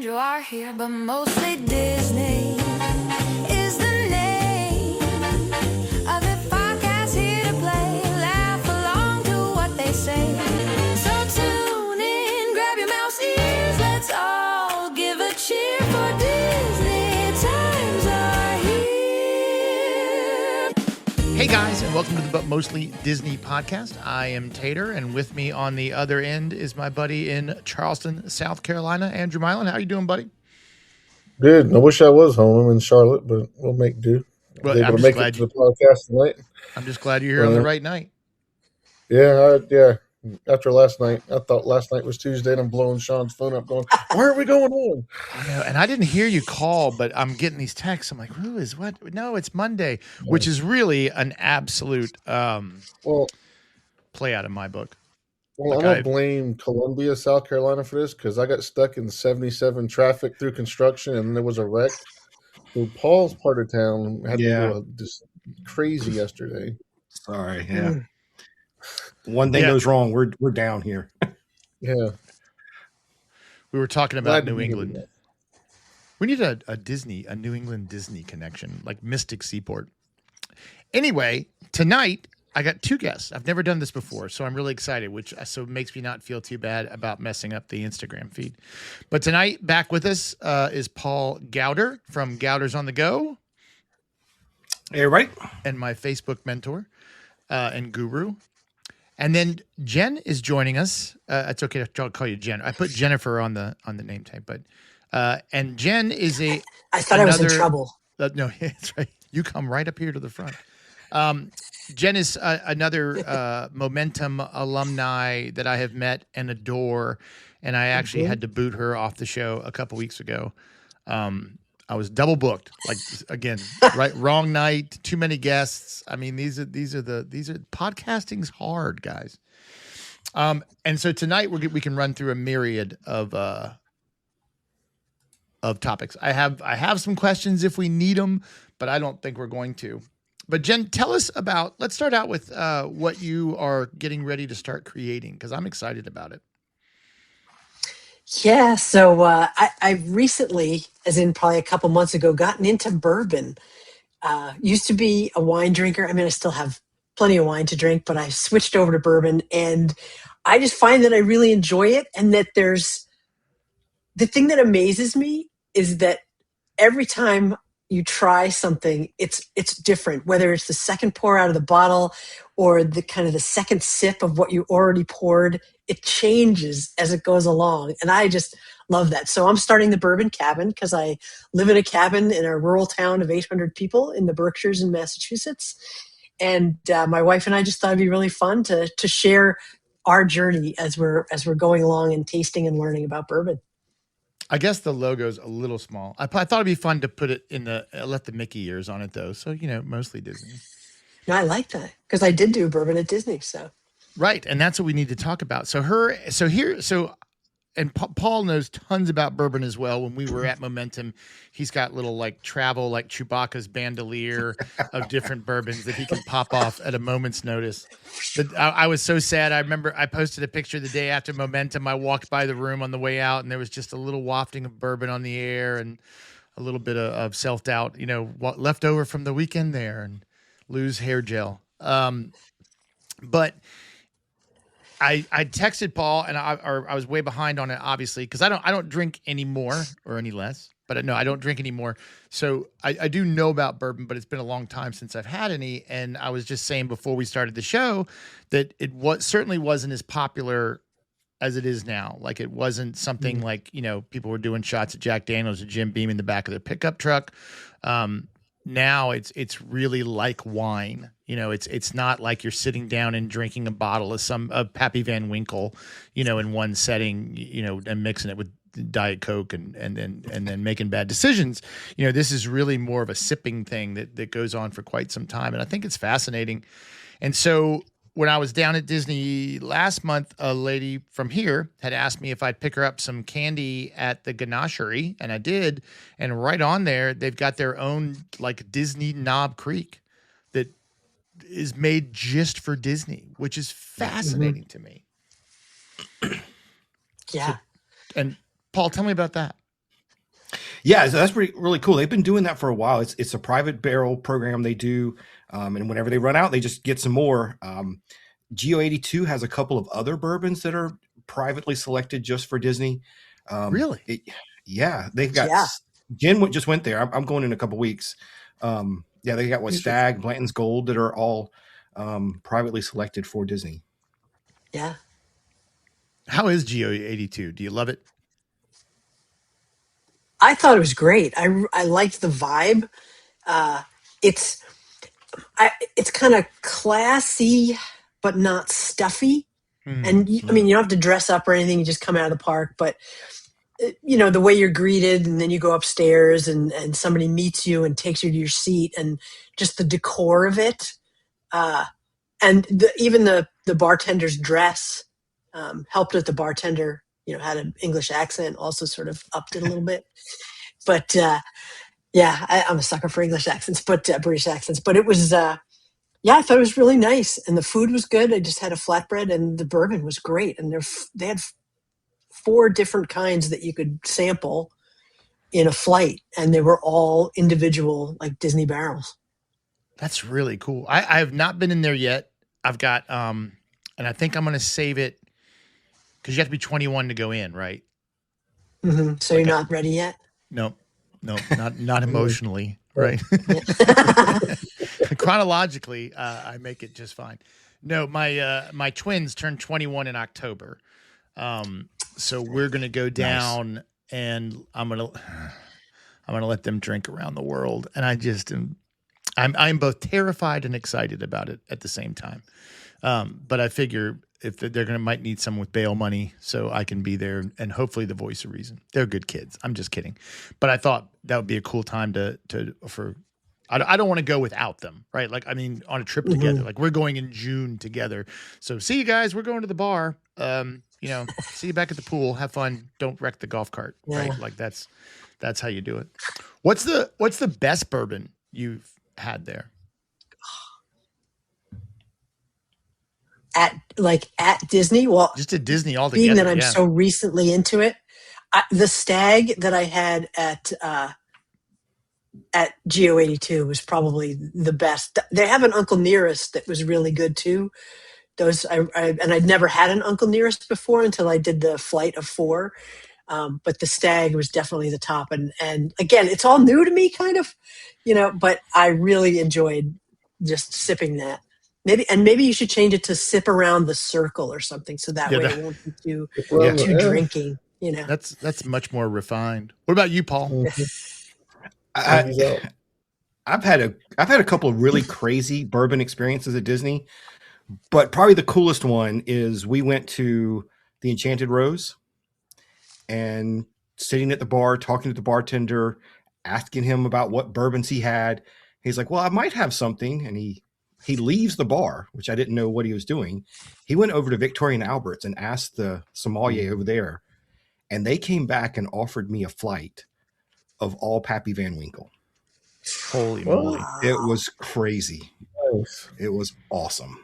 you are here, but mostly Disney is the name of the podcast here to play. Laugh along to what they say. So tune in, grab your mouse ears, let's all give a cheer for Disney. Times are here. Hey guys, and welcome to the But Mostly Disney podcast. I am Tater, and with me on the other end is my buddy in Charleston, South Carolina, Andrew Milan. How you doing, buddy? Good. I wish I was home. I'm in Charlotte, but we'll make do. Well, I was able to make it to the podcast tonight. I'm just glad you're here on the right night. Yeah. After last night, I thought last night was Tuesday, and I'm blowing Sean's phone up going, where are we going on? I know, and I didn't hear you call, but I'm getting these texts. I'm like, who is what? No, it's Monday, which is really an absolute play out of my book. Well, Like I'm going to blame Columbia, South Carolina for this because I got stuck in 77 traffic through construction, and there was a wreck. So Paul's part of town had to do just crazy yesterday. Sorry, yeah. One thing goes wrong, we're down here. Yeah. We were talking about New England. We need a New England Disney connection, like Mystic Seaport. Anyway, tonight I got two guests. I've never done this before, so I'm really excited, which makes me not feel too bad about messing up the Instagram feed. But tonight, back with us is Paul Gowder from Gowder's on the Go. Hey, right. And my Facebook mentor and guru. And then Jen is joining us. It's okay to call you Jen. I put Jennifer on the name tag, but and Jen is I thought I was in trouble. No, that's right. You come right up here to the front. Jen is another Momentum alumni that I have met and adore, and I actually had to boot her off the show a couple weeks ago. I was double booked, like again, right, wrong night, too many guests. I mean, these are podcasting's hard, guys. And so tonight we can run through a myriad of topics. I have some questions if we need them, but I don't think we're going to. But Jen, tell us about. Let's start out with what you are getting ready to start creating, because I'm excited about it. Yeah, so I recently, as in probably a couple months ago, gotten into bourbon. Used to be a wine drinker. I mean, I still have plenty of wine to drink, but I switched over to bourbon, and I just find that I really enjoy it. And that the thing that amazes me is that every time you try something, it's different, whether it's the second pour out of the bottle or the kind of the second sip of what you already poured. It changes as it goes along. And I just love that. So I'm starting the Bourbon Cabin because I live in a cabin in a rural town of 800 people in the Berkshires in Massachusetts. And my wife and I just thought it'd be really fun to share our journey as we're going along and tasting and learning about bourbon. I guess the logo's a little small. I thought it'd be fun to put it in let the Mickey ears on it though. So, mostly Disney. No, I like that because I did do bourbon at Disney. So. Right. And that's what we need to talk about. And Paul knows tons about bourbon as well. When we were at Momentum, he's got little travel, like Chewbacca's bandolier of different bourbons that he can pop off at a moment's notice. I was so sad. I remember I posted a picture the day after Momentum. I walked by the room on the way out, and there was just a little wafting of bourbon on the air and a little bit of self-doubt, left over from the weekend there, and lose hair gel. But I texted Paul, and I was way behind on it, obviously, because I don't drink anymore or any less. But no, I don't drink anymore. So I do know about bourbon, but it's been a long time since I've had any. And I was just saying before we started the show that it certainly wasn't as popular as it is now. Like it wasn't something like people were doing shots at Jack Daniels or Jim Beam in the back of their pickup truck. Now it's really like wine. It's not like you're sitting down and drinking a bottle of Pappy Van Winkle, in one setting, and mixing it with Diet Coke and then making bad decisions. This is really more of a sipping thing that goes on for quite some time. And I think it's fascinating. And so when I was down at Disney last month, a lady from here had asked me if I'd pick her up some candy at the Ganachery, and I did. And right on there, they've got their own Disney Knob Creek that is made just for Disney, which is fascinating to me. Yeah. And Paul, tell me about that. Yeah, so that's really cool. They've been doing that for a while. It's a private barrel program they do, and whenever they run out, they just get some more. Geo82 has a couple of other bourbons that are privately selected just for Disney. Really? Yeah, they've got. Yeah. Jen just went there. I'm going in a couple weeks. Yeah, they got Stag, Blanton's Gold that are all privately selected for Disney. Yeah. How is Geo82? Do you love it? I thought it was great. I liked the vibe. It's kind of classy, but not stuffy. And I mean, you don't have to dress up or anything. You just come out of the park. But the way you're greeted, and then you go upstairs, and somebody meets you and takes you to your seat, and just the decor of it, and even the bartender's dress helped with the bartender. Had an English accent, also sort of upped it a little bit. But yeah, I'm a sucker for English accents, but British accents. But it was, I thought it was really nice, and the food was good. I just had a flatbread, and the bourbon was great. And they had 4 different kinds that you could sample in a flight, and they were all individual, like Disney barrels. That's really cool. I have not been in there yet. I've got, and I think I'm going to save it because you have to be 21 to go in, right? Mm-hmm. So you're not ready yet? No, not emotionally, right? Chronologically, I make it just fine. No, my twins turned 21 in October, so we're gonna go down, and I'm gonna let them drink around the world, and I'm both terrified and excited about it at the same time. But I figure if they're might need someone with bail money, so I can be there, and hopefully the voice of reason. They're good kids. I'm just kidding, but I thought that would be a cool time for. I don't want to go without them, right? Like, I mean, on a trip together. Like, we're going in June together. So see you guys. We're going to the bar. See you back at the pool. Have fun. Don't wreck the golf cart, right? Like that's how you do it. What's the best bourbon you've had there? At Disney? Well, just at Disney altogether. Being that I'm so recently into it, the Stag that I had at Geo82 was probably the best. They have an Uncle Nearest that was really good too. Those and I'd never had an Uncle Nearest before until I did the flight of 4. But the Stag was definitely the top. And again, it's all new to me, kind of, but I really enjoyed just sipping that. Maybe you should change it to sip around the circle or something, so that way it won't be too drinking. That's much more refined. What about you, Paul? I've had a couple of really crazy bourbon experiences at Disney, but probably the coolest one is we went to the Enchanted Rose and sitting at the bar, talking to the bartender, asking him about what bourbons he had. He's like, "Well, I might have something," and he leaves the bar, which I didn't know what he was doing. He went over to Victoria and Albert's and asked the sommelier over there, and they came back and offered me a flight of all Pappy Van Winkle. Holy moly. It was crazy. It was awesome.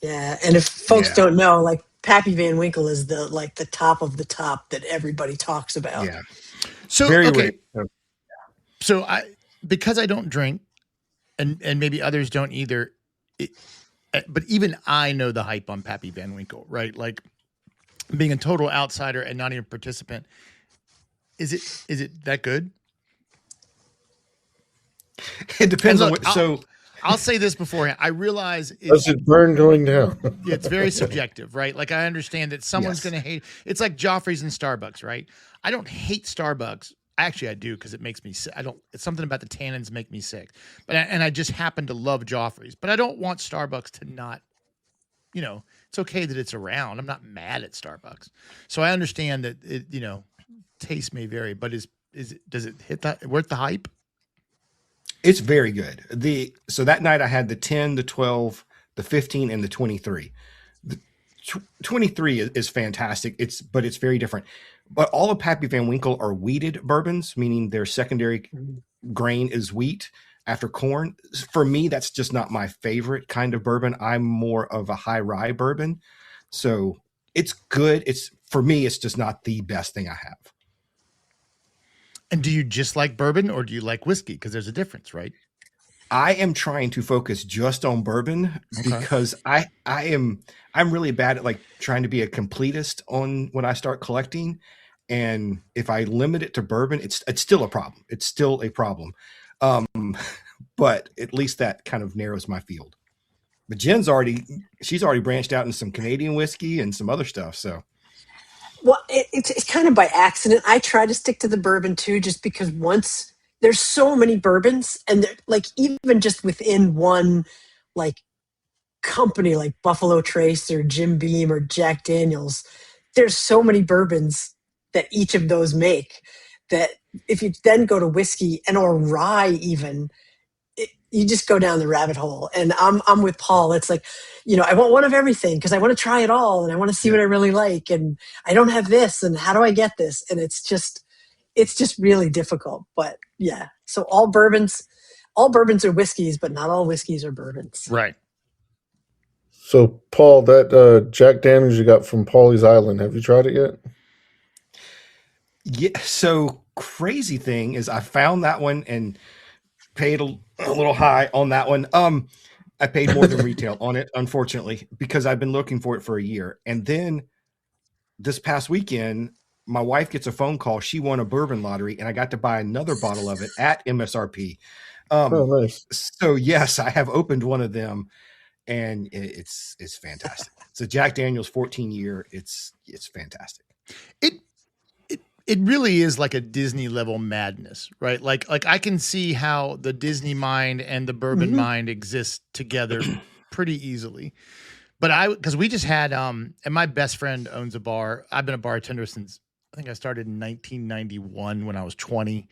Yeah, and if folks don't know, like, Pappy Van Winkle is the top of the top that everybody talks about. Yeah. So So because I don't drink, and maybe others don't either, but even I know the hype on Pappy Van Winkle, right? Like, being a total outsider and not even a participant. Is it that good? It depends on what. I'll say this beforehand. I realize does it burn going down? It's very subjective, right? Like, I understand that someone's going to hate. It's like Joffrey's and Starbucks, right? I don't hate Starbucks. Actually, I do, because it makes me sick. It's something about the tannins make me sick. But I just happen to love Joffrey's. But I don't want Starbucks to not. It's okay that it's around. I'm not mad at Starbucks. So I understand that it. Taste may vary, but does it hit that worth the hype? It's very good. So that night I had the 10, the 12, the 15, and the 23. The 23 is fantastic. But it's very different. But all of Pappy Van Winkle are wheated bourbons, meaning their secondary grain is wheat after corn. For me, that's just not my favorite kind of bourbon. I'm more of a high rye bourbon. So it's good. For me, it's just not the best thing I have. And do you just like bourbon or do you like whiskey? Because there's a difference, right? I am trying to focus just on bourbon Okay. because I'm really bad at like trying to be a completist on when I start collecting. And if I limit it to bourbon, it's still a problem. It's still a problem. Um, but at least that kind of narrows my field. But she's already branched out into some Canadian whiskey and some other stuff. So Well, it's kind of by accident. I try to stick to the bourbon too, just because once there's so many bourbons, and like even just within one like company, like Buffalo Trace or Jim Beam or Jack Daniels, there's so many bourbons that each of those make that if you then go to whiskey and or rye even, you just go down the rabbit hole. And I'm with Paul. It's like, I want one of everything because I want to try it all and I want to see what I really like. And I don't have this, and how do I get this? And it's just really difficult. But yeah, so all bourbons are whiskeys, but not all whiskeys are bourbons. Right. So, Paul, that Jack Daniels you got from Pawleys Island, have you tried it yet? yeah, so crazy thing is I found that one and paid a little high on that one. I paid more than retail on it, unfortunately, because I've been looking for it for a year. And then this past weekend, my wife gets a phone call. She won a bourbon lottery, and I got to buy another bottle of it at MSRP. Oh, nice. So yes, I have opened one of them, and it's fantastic. It's a Jack Daniel's 14-year. It's fantastic. It really is like a Disney level madness, right? Like I can see how the Disney mind and the bourbon mind exist together pretty easily. But because we just had, and my best friend owns a bar. I've been a bartender since I think I started in 1991 when I was 20,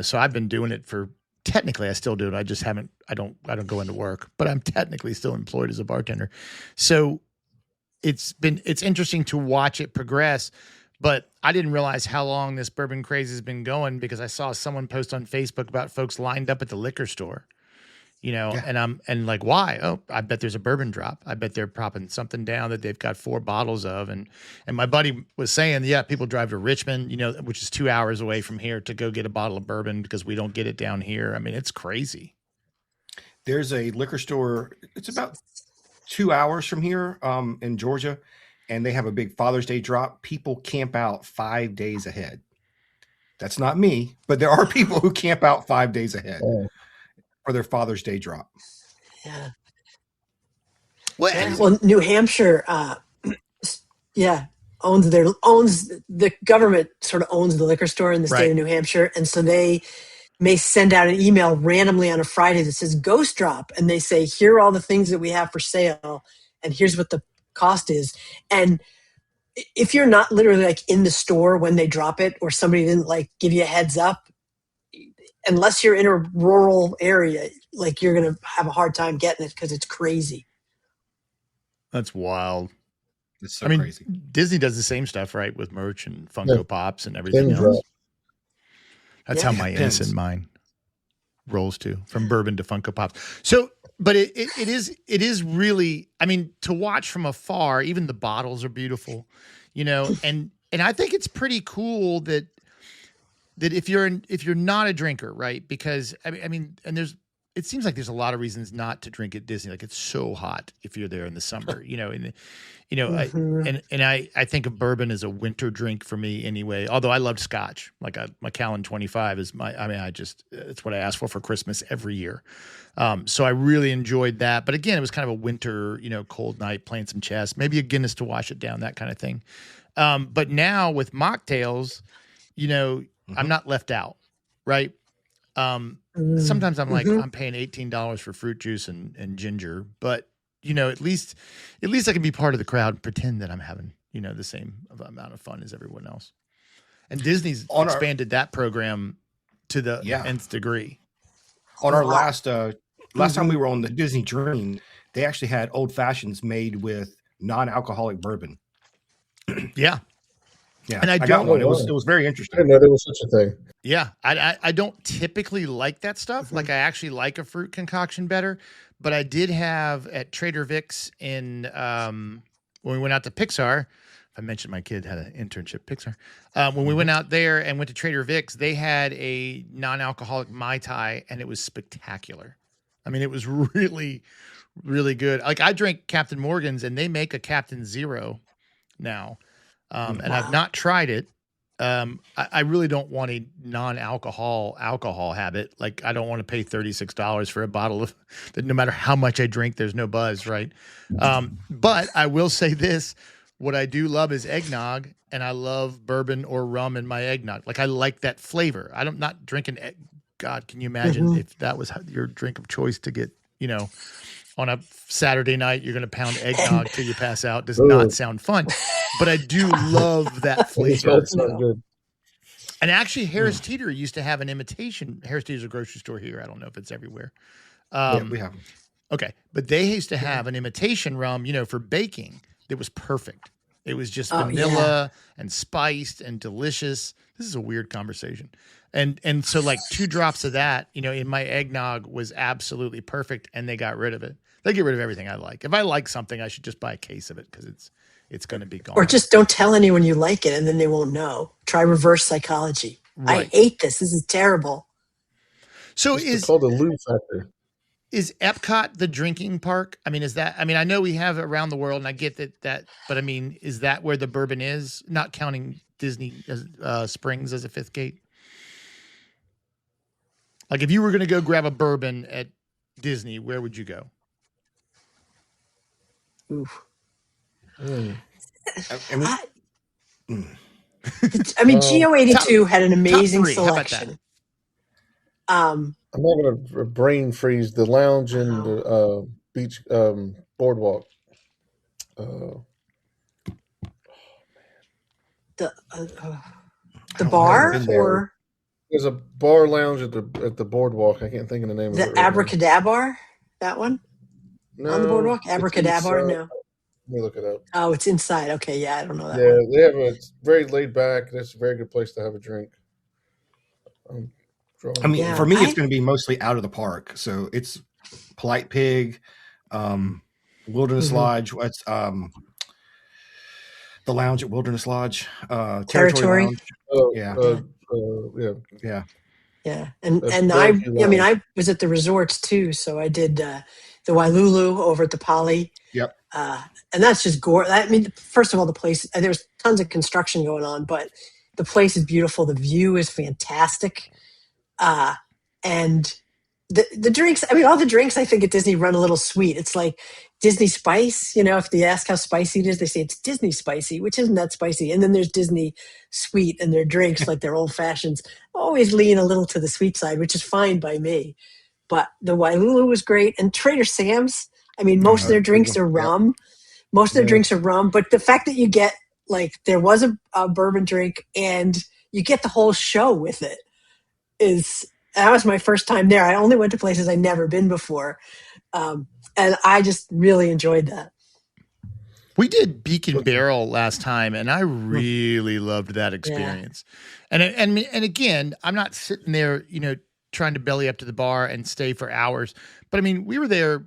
so I've been doing it for, technically I still do it. I just haven't, I don't go into work, but I'm technically still employed as a bartender. So it's interesting to watch it progress. But I didn't realize how long this bourbon craze has been going because I saw someone post on Facebook about folks lined up at the liquor store, and like, why? Oh, I bet there's a bourbon drop. I bet they're propping something down that they've got 4 bottles of. And my buddy was saying, yeah, people drive to Richmond, which is 2 hours away from here to go get a bottle of bourbon because we don't get it down here. I mean, it's crazy. There's a liquor store. It's about 2 hours from here, in Georgia. And they have a big Father's Day drop. People camp out 5 days ahead. That's not me, but there are people who camp out 5 days ahead for their Father's Day drop. Yeah. Well, Well, New Hampshire, owns the government sort of owns the liquor store in the state of New Hampshire, and so they may send out an email randomly on a Friday that says ghost drop, and they say, here are all the things that we have for sale, and here's what the cost is. And if you're not literally like in the store when they drop it, or somebody didn't like give you a heads up, unless you're in a rural area, like you're going to have a hard time getting it because it's crazy. That's wild. It's so crazy. Disney does the same stuff, right? With merch and Funko Pops and everything Pin else. drop. That's how my innocent mind rolls too, from bourbon to Funko Pops. So, but it is really, to watch from afar, even the bottles are beautiful, and I think it's pretty cool that if you're not a drinker, right? Because and it seems like there's a lot of reasons not to drink at Disney. Like it's so hot if you're there in the summer, I think of bourbon as a winter drink for me anyway. Although I loved Scotch, like Macallan 25 is it's what I ask for Christmas every year. So I really enjoyed that. But again, it was kind of a winter, cold night, playing some chess, maybe a Guinness to wash it down, that kind of thing. But now with mocktails, I'm not left out, right? Sometimes I'm like, I'm paying $18 for fruit juice and ginger, but at least I can be part of the crowd and pretend that I'm having, the same amount of fun as everyone else. And Disney's expanded that program to the nth degree. On our last time we were on the Disney Dream, they actually had old fashions made with non-alcoholic bourbon. Yeah. Yeah, and I got one. It was very interesting. I didn't know there was such a thing. Yeah, I don't typically like that stuff. Like I actually like a fruit concoction better, but I did have at Trader Vic's in when we went out to Pixar. If I mentioned my kid had an internship Pixar. When we went out there and went to Trader Vic's, they had a non-alcoholic Mai Tai, and it was spectacular. I mean, it was really, really good. Like I drink Captain Morgan's, and they make a Captain Zero now, and I've not tried it. I really don't want a alcohol habit. Like I don't want to pay $36 for a bottle of that. No matter how much I drink, there's no buzz, right? But I will say this: what I do love is eggnog, and I love bourbon or rum in my eggnog. Like I like that flavor. I'm not drinking. God, can you imagine if that was your drink of choice to get, on a Saturday night, you're going to pound eggnog till you pass out? Does not sound fun, but I do love that flavor. That's not good. And actually, Harris Teeter used to have an imitation. Harris Teeter's a grocery store here. I don't know if it's everywhere. Yeah, we have them. Okay, but they used to have an imitation rum, for baking that was perfect. It was just vanilla and spiced and delicious. This is a weird conversation. And so like 2 drops of that, in my eggnog was absolutely perfect, and they got rid of it. They get rid of everything I like. If I like something, I should just buy a case of it because it's going to be gone. Or just don't tell anyone you like it, and then they won't know. Try reverse psychology. Right. I hate this. This is terrible. So it's called the Lou factor. Is Epcot the drinking park? I mean, I know we have it around the world, and I get that, but I mean, is that where the bourbon is? Not counting Disney Springs as a 5th gate. Like, if you were going to go grab a bourbon at Disney, where would you go? Oof. I mean, GO82 had an amazing top 3. selection. I'm not going to brain freeze the lounge and the beach boardwalk. The bar or there's a bar lounge at the boardwalk. I can't think of the name of it. The Abracadabra, that one? No, on the boardwalk? Abracadabra? No. Let me look it up. Oh, it's inside. Okay, yeah, I don't know that Yeah, one. they have it's very laid back. It's a very good place to have a drink. I mean, for me, it's going to be mostly out of the park. So it's Polite Pig, Wilderness Lodge. What's the lounge at Wilderness Lodge? Territory. Lounge. Yeah, and I was at the resorts too. So I did the Wailulu over at the Poly. Yep. And that's just gorgeous. I mean, first of all, the place, there's tons of construction going on, but the place is beautiful. The view is fantastic. And the drinks, I mean, all the drinks I think at Disney run a little sweet. It's like Disney Spice, if they ask how spicy it is, they say it's Disney Spicy, which isn't that spicy. And then there's Disney Sweet, and their drinks, like their old fashions, always lean a little to the sweet side, which is fine by me. But the Wailulu was great. And Trader Sam's, I mean, most of their drinks are rum. Most of their drinks are rum. But the fact that you get, like, there was a bourbon drink and you get the whole show with it that was my first time there. I only went to places I'd never been before. And I just really enjoyed that. We did Beacon Barrel last time, and I really loved that experience. Yeah. And again, I'm not sitting there, trying to belly up to the bar and stay for hours. But I mean, we were there.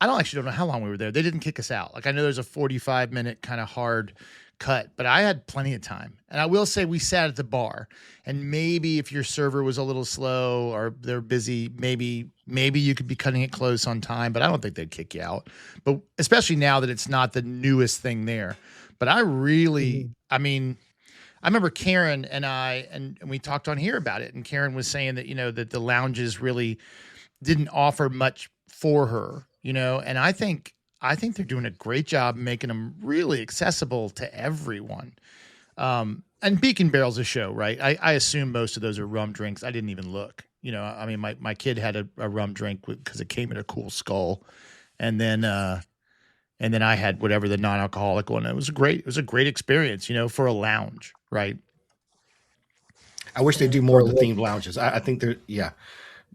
I don't know how long we were there. They didn't kick us out. Like, I know there's a 45-minute kind of hard cut, but I had plenty of time. And I will say we sat at the bar, and maybe if your server was a little slow or they're busy, maybe you could be cutting it close on time, but I don't think they'd kick you out. But especially now that it's not the newest thing there. But I really, I mean, I remember Karen and I, and we talked on here about it, and Karen was saying that, that the lounges really didn't offer much for her, and I think they're doing a great job making them really accessible to everyone. And Beacon Barrel's a show, right? I assume most of those are rum drinks. I didn't even look. I mean, my kid had a rum drink because it came in a cool skull, and then I had whatever the non-alcoholic one. It was a great experience, for a lounge, right? I wish they'd do more of the themed lounges. I think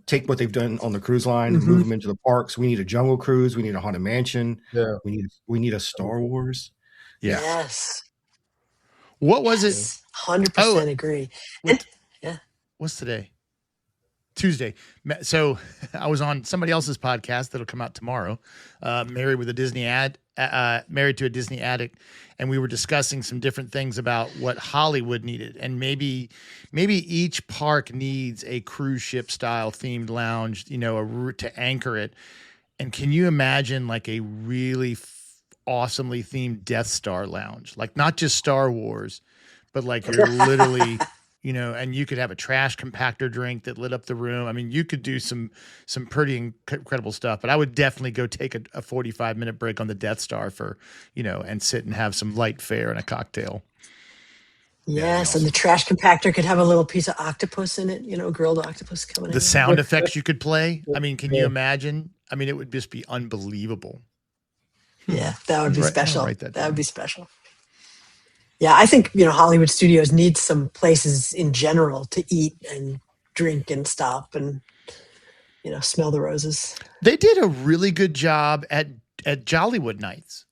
take what they've done on the cruise line and move them into the parks. We need a Jungle Cruise. We need a Haunted Mansion. Yeah. We need a Star Wars. Yeah. Yes. What was it? 100% agree. What's today? Tuesday. So I was on somebody else's podcast that'll come out tomorrow, Married with a Disney Ad, Married to a Disney Addict, and we were discussing some different things about what Hollywood needed, and maybe each park needs a cruise ship style themed lounge, to anchor it. And can you imagine like a really awesomely themed Death Star lounge, like not just Star Wars, but like you're literally, and you could have a trash compactor drink that lit up the room. I mean, you could do some pretty incredible stuff, but I would definitely go take a 45-minute break on the Death Star for, and sit and have some light fare and a cocktail. Yes, and the trash compactor could have a little piece of octopus in it, grilled octopus coming in. The sound effects you could play. I mean, can you imagine? I mean, it would just be unbelievable. Yeah, that would be special. That down. would be special. Yeah, I think, Hollywood studios need some places in general to eat and drink and stop and, smell the roses. They did a really good job at Jollywood nights.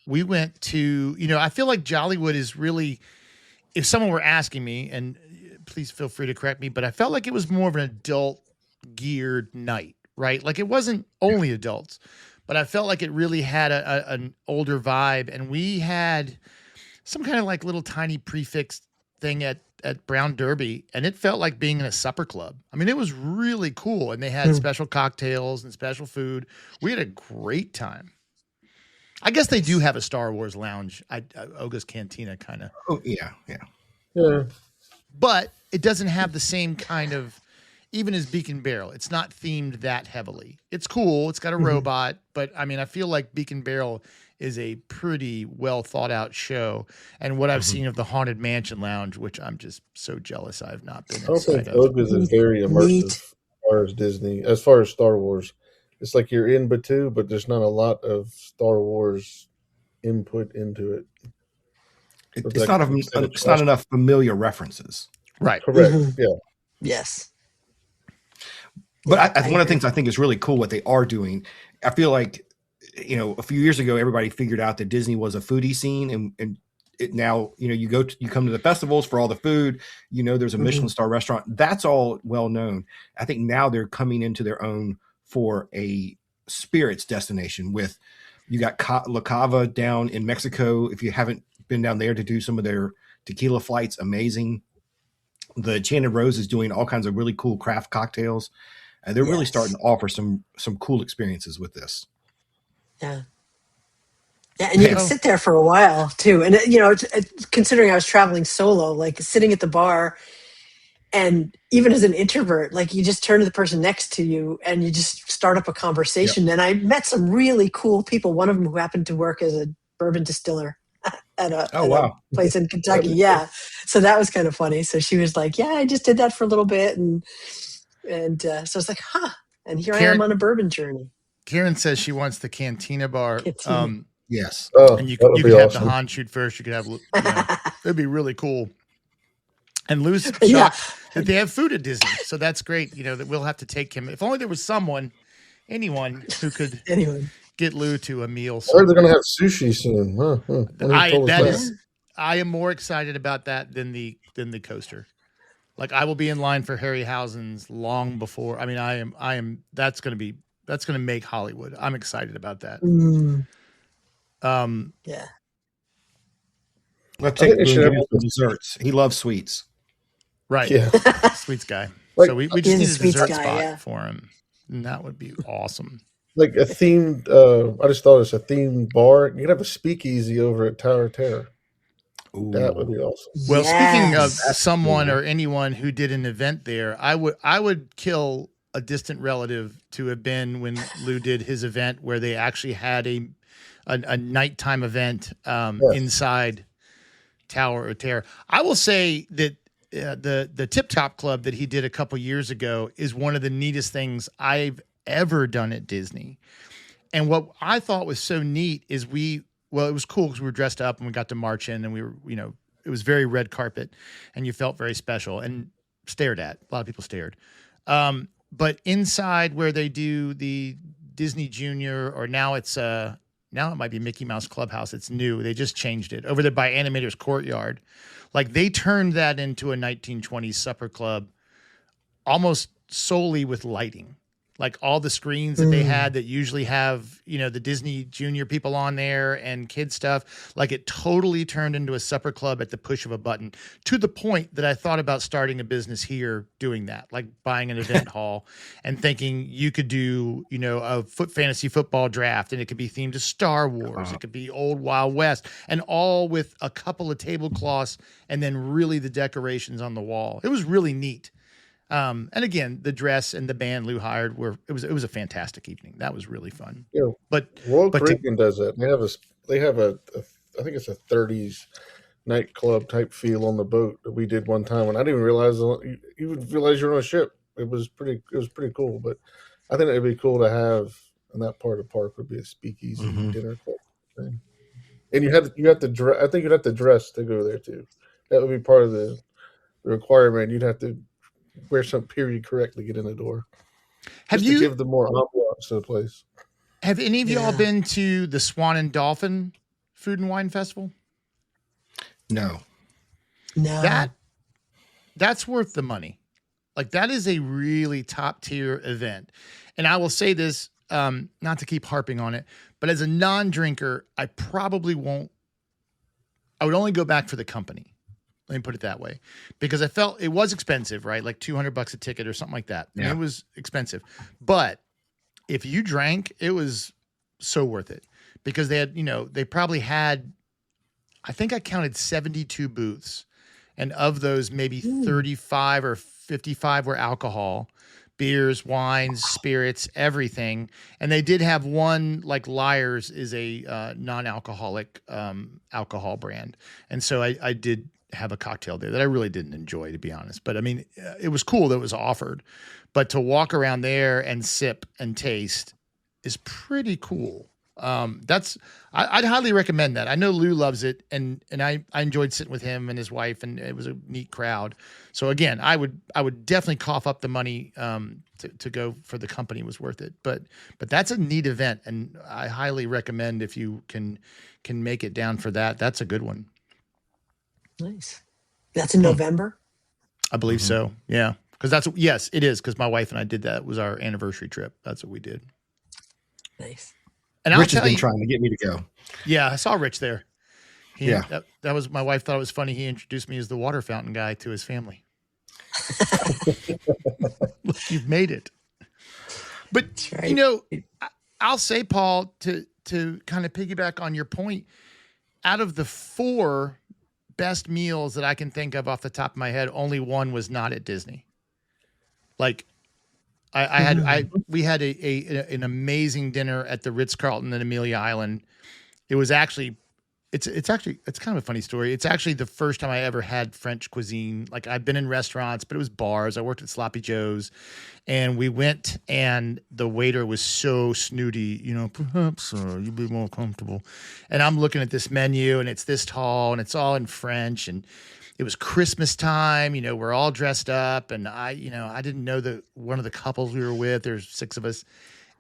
We went to, I feel like Jollywood is really, if someone were asking me, and please feel free to correct me, but I felt like it was more of an adult geared night, right? Like it wasn't only adults, but I felt like it really had an older vibe. And we had some kind of like little tiny prefix thing at Brown Derby, and it felt like being in a supper club. I mean, it was really cool. And they had special cocktails and special food. We had a great time. I guess they do have a Star Wars lounge. Oga's Cantina kind of. Oh, yeah. But it doesn't have the same kind of, even as Beacon Barrel, it's not themed that heavily. It's cool. It's got a robot, but I mean, I feel like Beacon Barrel is a pretty well thought out show. And what I've seen of the Haunted Mansion Lounge, which I'm just so jealous I've not been. I don't think Oga's is very immersive as far as Disney, as far as Star Wars. It's like you're in Batuu, but there's not a lot of Star Wars input into it. It's not enough familiar references. Right. Correct. Yeah. Yes. But one of the things I think is really cool what they are doing. I feel like, a few years ago, everybody figured out that Disney was a foodie scene, and now, you come to the festivals for all the food. There's a Michelin star restaurant. That's all well known. I think now they're coming into their own for a spirits destination with, you got La Cava down in Mexico. If you haven't been down there to do some of their tequila flights, amazing. The Enchanted Rose is doing all kinds of really cool craft cocktails. And they're really starting to offer some cool experiences with this. Yeah. Yeah, and you can sit there for a while too. And considering I was traveling solo, like sitting at the bar, and even as an introvert, like you just turn to the person next to you and you just start up a conversation. And I met some really cool people. One of them who happened to work as a bourbon distiller at a place in Kentucky. Yeah. So that was kind of funny. So she was like, yeah, I just did that for a little bit. And so I was like, and here I am on a bourbon journey. Karen says she wants the Cantina bar. Yes. And you could have the Han shoot first. You could have, it'd be really cool. And Lou's shocked that they have food at Disney. So that's great. That we'll have to take him. If only there was anyone who could get Lou to a meal. I heard they're going to have sushi soon. I am more excited about that than the coaster. Like I will be in line for Harryhausen's long before. I mean, I am. That's going to make Hollywood. I'm excited about that. Yeah. Let's take Lou for desserts. He loves sweets. Right. Yeah. Sweets guy. Like, so we just need a dessert guy, spot for him. And that would be awesome. Like a themed, I just thought it's a themed bar. You could have a speakeasy over at Tower of Terror. Ooh. That would be awesome. Well, speaking of someone or anyone who did an event there, I would kill a distant relative to have been when Lou did his event where they actually had a nighttime event inside Tower of Terror. I will say that the Tip Top Club that he did a couple years ago is one of the neatest things I've ever done at Disney. And what I thought was so neat is it was cool because we were dressed up and we got to march in and we were, it was very red carpet and you felt very special and stared at. A lot of people stared. But inside where they do the Disney Junior, or now it might be Mickey Mouse Clubhouse. It's new. They just changed it over there by Animator's Courtyard. Like they turned that into a 1920s supper club almost solely with lighting. like all the screens that they had that usually have, you know, the Disney Junior people on there and kid stuff. Like it totally turned into a supper club at the push of a button, to the point that I thought about starting a business here doing that, like buying an event hall and thinking you could do, you know, a fantasy football draft, and it could be themed to Star Wars. It could be old Wild West, and all with a couple of tablecloths and then really the decorations on the wall. It was really neat. And again, the dress and the band Lou hired it was a fantastic evening. That was really fun. Yeah, But Royal Caribbean does that. They have a I think it's a 30s nightclub type feel on the boat that we did one time, and I didn't even realize you would realize you're on a ship. It was pretty cool. But I think it'd be cool to have in that part of the park would be a speakeasy dinner club thing. And you have to dress. I think you'd have to dress to go there too. That would be part of the requirement. You'd have to wear some period correct to get in the door. Have just you to give them more ambiance to the place? Have any of y'all been to the Swan and Dolphin Food and Wine Festival? No. That's worth the money. Like that is a really top tier event. And I will say this, not to keep harping on it, but as a non-drinker, I would only go back for the company. Let me put it that way, because I felt it was expensive, right? Like $200 a ticket or something like that. Yeah. And it was expensive, but if you drank, it was so worth it, because they had, you know, they probably had, I think I counted 72 booths, and of those, maybe 35 or 55 were alcohol, beers, wines, spirits, everything. And they did have one, like Liars is a non-alcoholic alcohol brand. And so I did have a cocktail there that I really didn't enjoy, to be honest. But I mean, it was cool that it was offered. But to walk around there and sip and taste is pretty cool. I'd highly recommend that. I know Lou loves it, and I enjoyed sitting with him and his wife, and it was a neat crowd. So again, I would definitely cough up the money to go for the company. It was worth it. But that's a neat event, and I highly recommend if you can make it down for that. That's a good one. Nice. That's in November? I believe so. Yeah. Yes, it is. Because my wife and I did that. It was our anniversary trip. That's what we did. Nice. And Rich has been trying to get me to go. Yeah, I saw Rich there. Yeah. That was, my wife thought it was funny. He introduced me as the water fountain guy to his family. Look, you've made it. But, right. You know, I'll say, Paul, to kind of piggyback on your point, out of the 4 best meals that I can think of off the top of my head, only one was not at Disney. Like we had an amazing dinner at the Ritz-Carlton in Amelia Island. It was actually, it's kind of a funny story. It's actually the first time I ever had French cuisine. Like I've been in restaurants, but it was bars. I worked at Sloppy Joe's, and we went, and the waiter was so snooty, you know, perhaps you'd be more comfortable. And I'm looking at this menu, and it's this tall, and it's all in French, and it was Christmas time, you know, we're all dressed up, and I didn't know that one of the couples we were with, there's 6 of us.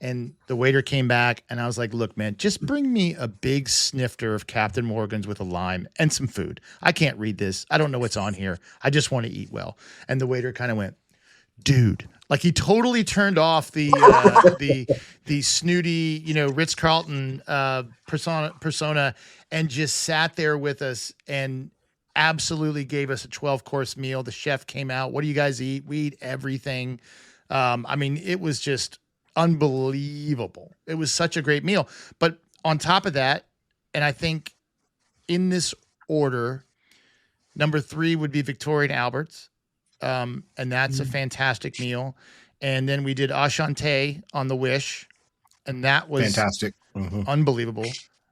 And the waiter came back, and I was like, look, man, just bring me a big snifter of Captain Morgan's with a lime and some food. I can't read this. I don't know what's on here. I just want to eat well. And the waiter kind of went, dude, like he totally turned off the snooty, you know, Ritz-Carlton persona, and just sat there with us and absolutely gave us a 12-course meal. The chef came out. What do you guys eat? We eat everything. I mean, it was just unbelievable. It was such a great meal. But on top of that, and I think in this order, number 3 would be Victoria and Albert's. And that's a fantastic meal. And then we did Ashante on the Wish, and that was fantastic. Unbelievable.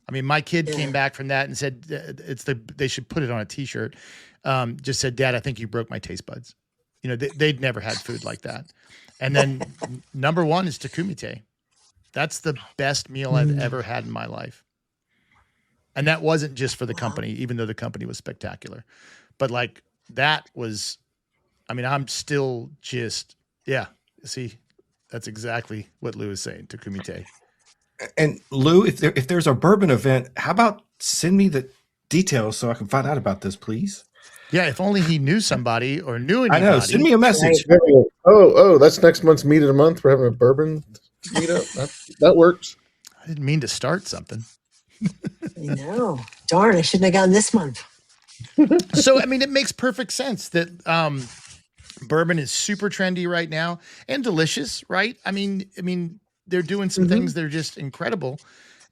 I mean, my kid came back from that and said they should put it on a t-shirt. Just said, Dad, I think you broke my taste buds. You know, they'd never had food like that. And then number 1 is Takumite. That's the best meal I've ever had in my life. And that wasn't just for the company, even though the company was spectacular. But like that was, I mean, I'm still just, see, that's exactly what Lou is saying, Takumite. And Lou, if there's a bourbon event, how about send me the details so I can find out about this, please? Yeah, if only he knew somebody or knew I know. Send anybody. me a message. Oh, that's next month's meet of the month. We're having a bourbon meetup. That works. I didn't mean to start something. I know. Darn, I shouldn't have gone this month. So, I mean, it makes perfect sense that bourbon is super trendy right now and delicious, right? I mean, they're doing some things that are just incredible,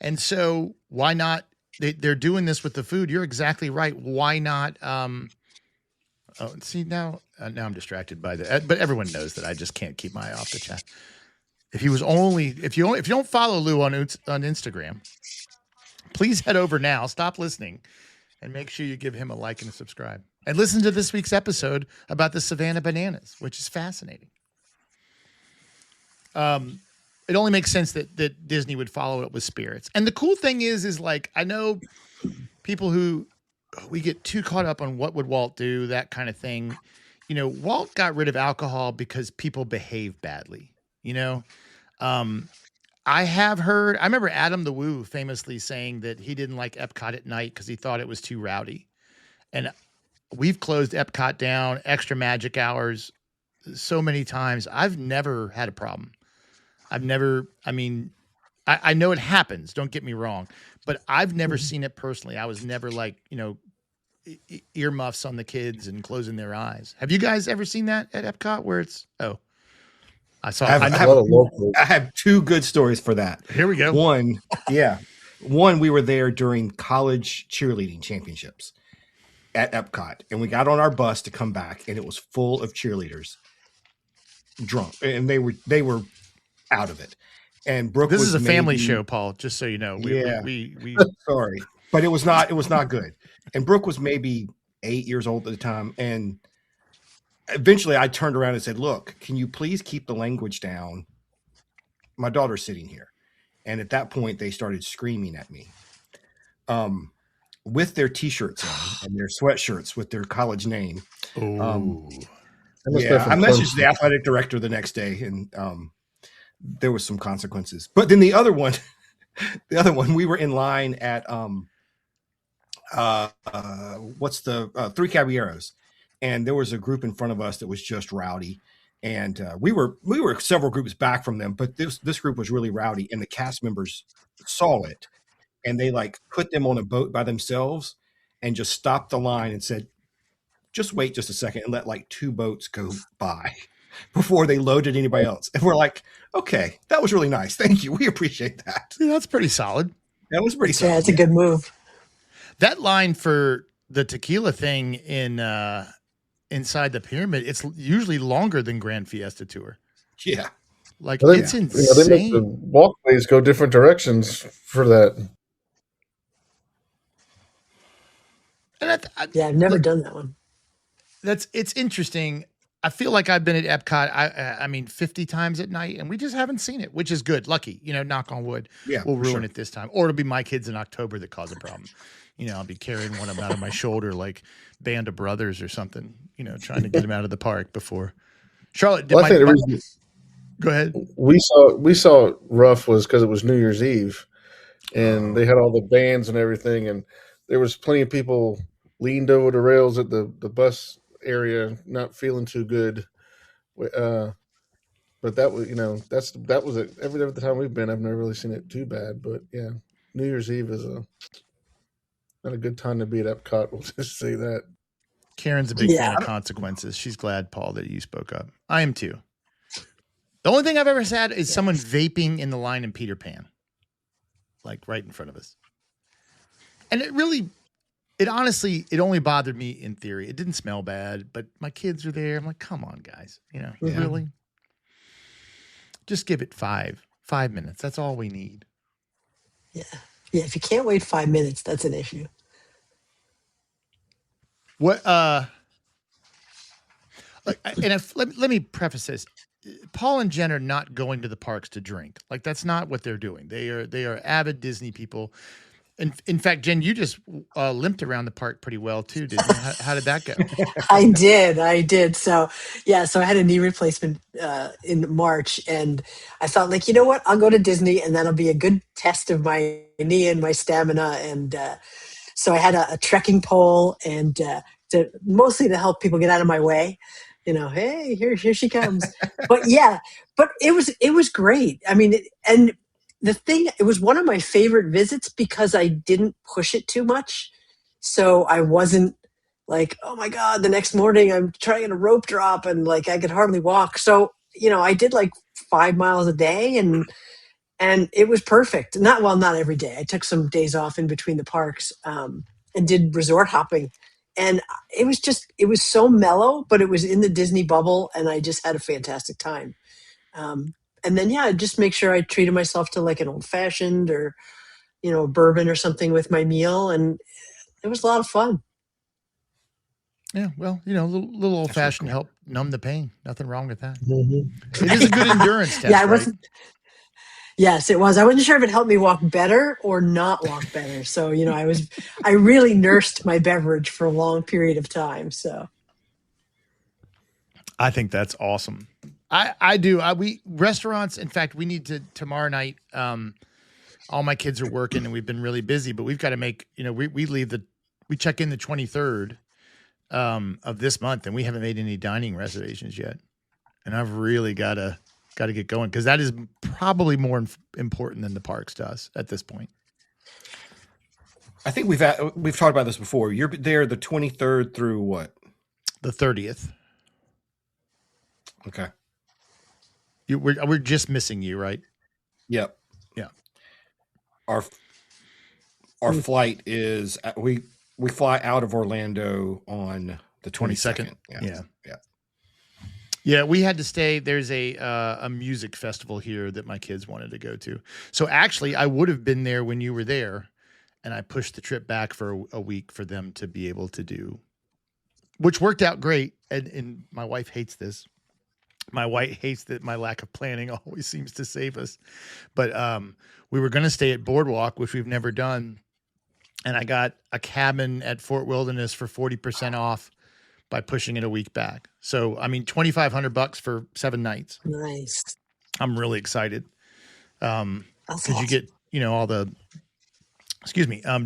and so why not? They're doing this with the food. You're exactly right. Why not? Oh, see now I'm distracted by that. But everyone knows that I just can't keep my eye off the chat. If you don't follow Lou on Instagram, please head over now. Stop listening. And make sure you give him a like and a subscribe. And listen to this week's episode about the Savannah bananas, which is fascinating. It only makes sense that Disney would follow it with spirits. And the cool thing is like, I know people who we get too caught up on what would Walt do, that kind of thing. You know, Walt got rid of alcohol because people behave badly, you know? I remember Adam the Woo famously saying that he didn't like Epcot at night because he thought it was too rowdy. And we've closed Epcot down, extra magic hours so many times. I've never had a problem. I know it happens, don't get me wrong, but I've never seen it personally. I was never like, earmuffs on the kids and closing their eyes. Have you guys ever seen that at Epcot where it's, I have two good stories for that. Here we go. One, we were there during college cheerleading championships at Epcot, and we got on our bus to come back, and it was full of cheerleaders, drunk, and they were out of it. And Brooke, this is a family show, Paul. Just so you know, we sorry, but it was not good. And Brooke was maybe 8 years old at the time, and eventually I turned around and said, look, can you please keep the language down? My daughter's sitting here. And at that point, they started screaming at me with their T-shirts on and their sweatshirts with their college name. I messaged the athletic director the next day, and there was some consequences. But then the other one, we were in line at Three Caballeros. And there was a group in front of us that was just rowdy, and we were several groups back from them, but this group was really rowdy, and the cast members saw it, and they like put them on a boat by themselves, and just stopped the line and said, "Just wait just a second," and let like 2 boats go by before they loaded anybody else. And we're like, "Okay, that was really nice. Thank you. We appreciate that." Yeah, that's pretty solid. That was pretty solid. Yeah, it's a good move. That line for the tequila thing inside the pyramid, it's usually longer than Grand Fiesta Tour. Yeah. Like, it's insane. They make the walkways go different directions for that. And I've never done that one. It's interesting. I feel like I've been at Epcot, I mean, 50 times at night, and we just haven't seen it, which is good. Lucky, knock on wood. Yeah, we'll ruin it this time. Or it'll be my kids in October that cause a problem. I'll be carrying one of them out of my shoulder like Band of Brothers or something, trying to get them out of the park before. Charlotte, I think the reason go ahead. We saw it rough was because it was New Year's Eve, and they had all the bands and everything, and there was plenty of people leaned over the rails at the bus area, not feeling too good. But that was, that was it. Every other time we've been, I've never really seen it too bad. But yeah, New Year's Eve is not a good time to be at Epcot. We'll just say that. Karen's a big fan of consequences. She's glad, Paul, that you spoke up. I am too. The only thing I've ever had is someone vaping in the line in Peter Pan, like right in front of us. And it honestly only bothered me in theory. It didn't smell bad, but my kids are there. I'm like, come on, guys. Really? Just give it 5 minutes. That's all we need. Yeah. Yeah. If you can't wait 5 minutes, that's an issue. What, let me preface this. Paul and Jen are not going to the parks to drink. Like, that's not what they're doing. They are avid Disney people. In fact, Jen, you just limped around the park pretty well too, didn't you? How did that go? I did. So I had a knee replacement in March, and I thought, like, you know what? I'll go to Disney, and that'll be a good test of my knee and my stamina. And so I had a trekking pole and mostly to help people get out of my way. Hey, here she comes. But yeah, but it was great. I mean, and it was one of my favorite visits because I didn't push it too much. So I wasn't like, oh my God, the next morning I'm trying a rope drop and like I could hardly walk. So, I did like 5 miles a day and it was perfect. Not every day. I took some days off in between the parks and did resort hopping. And it was so mellow, but it was in the Disney bubble and I just had a fantastic time. And then, yeah, just make sure I treated myself to like an old fashioned or, bourbon or something with my meal. And it was a lot of fun. Yeah, well, a little old fashioned cool. help numb the pain. Nothing wrong with that. Mm-hmm. It is a good endurance test. Yeah, I right? wasn't. Yes, it was. I wasn't sure if it helped me walk better or not walk better. So, I really nursed my beverage for a long period of time. So, I think that's awesome. I do. We restaurants. In fact, we need to tomorrow night. All my kids are working and we've been really busy, but we've got to make. We check in the 23rd of this month, and we haven't made any dining reservations yet. And I've really got to get going because that is probably more important than the parks to us at this point. I think we've talked about this before. You're there the 23rd through what? The 30th. Okay. We're just missing you, right? Yep. Yeah. Our flight is we fly out of Orlando on the 22nd. Yeah. Yeah. Yeah, we had to stay. There's a music festival here that my kids wanted to go to. So actually, I would have been there when you were there, and I pushed the trip back for a week for them to be able to do, which worked out great. And my wife hates this. My wife hates that my lack of planning always seems to save us. But we were going to stay at Boardwalk, which we've never done, and I got a cabin at Fort Wilderness for 40% off by pushing it a week back. So, I mean, $2,500 for 7 nights. nice. I'm really excited. That's Because you awesome. get, all the,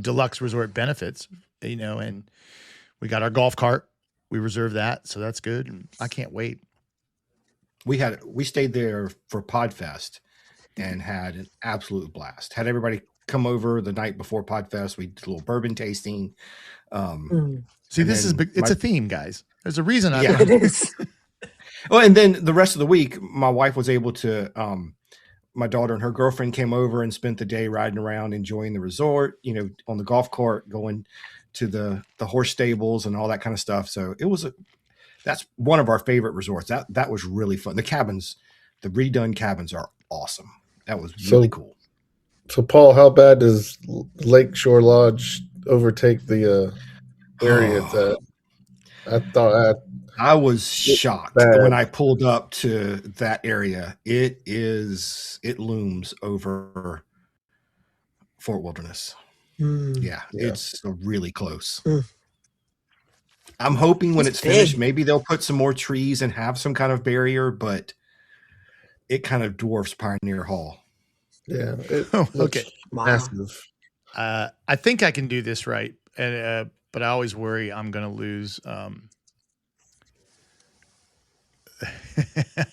deluxe resort benefits, and we got our golf cart. We reserved that. So that's good. And I can't wait. We stayed there for Podfest and had an absolute blast. Had everybody come over the night before Podfest. We did a little bourbon tasting. See, it's a theme, guys. There's a reason I It is. Well, and then the rest of the week, my wife was able to, my daughter and her girlfriend came over and spent the day riding around, enjoying the resort, on the golf cart, going to the horse stables and all that kind of stuff. So that's one of our favorite resorts. That was really fun. The cabins, the redone cabins are awesome. That was really cool. So, Paul, how bad does Lakeshore Lodge overtake the area that I thought I was shocked when I pulled up to that area. It looms over Fort Wilderness. Yeah, it's really close. I'm hoping when it's finished, maybe they'll put some more trees and have some kind of barrier, but it kind of dwarfs Pioneer Hall. Yeah. Okay. Massive. I think I can do this right. And, but I always worry I'm going to lose.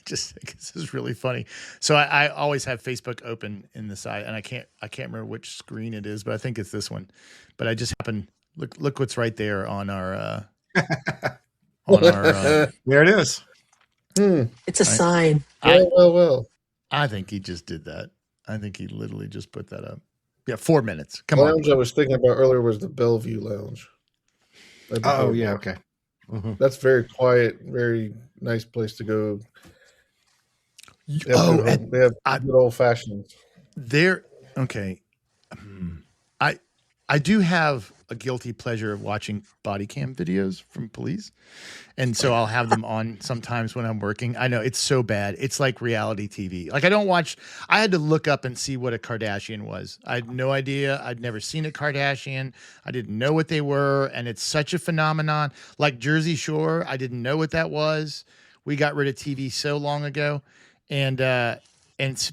Just think this is really funny. So I always have Facebook open in the side, and I can't remember which screen it is, but I think it's this one. But I just look what's right there on our there it is. It's a sign. Well. I think he just did that. I think he literally just put that up. Yeah, 4 minutes. Come Lounge on. I was thinking about earlier was the Bellevue Lounge. Oh yeah, okay. Mm-hmm. That's very quiet, very nice place to go. They have good old fashions. Okay. I do have a guilty pleasure of watching body cam videos from police. And so I'll have them on sometimes when I'm working. I know it's so bad. It's like reality TV. Like I had to look up and see what a Kardashian was. I had no idea. I'd never seen a Kardashian. I didn't know what they were. And it's such a phenomenon. Like Jersey Shore, I didn't know what that was. We got rid of TV so long ago. And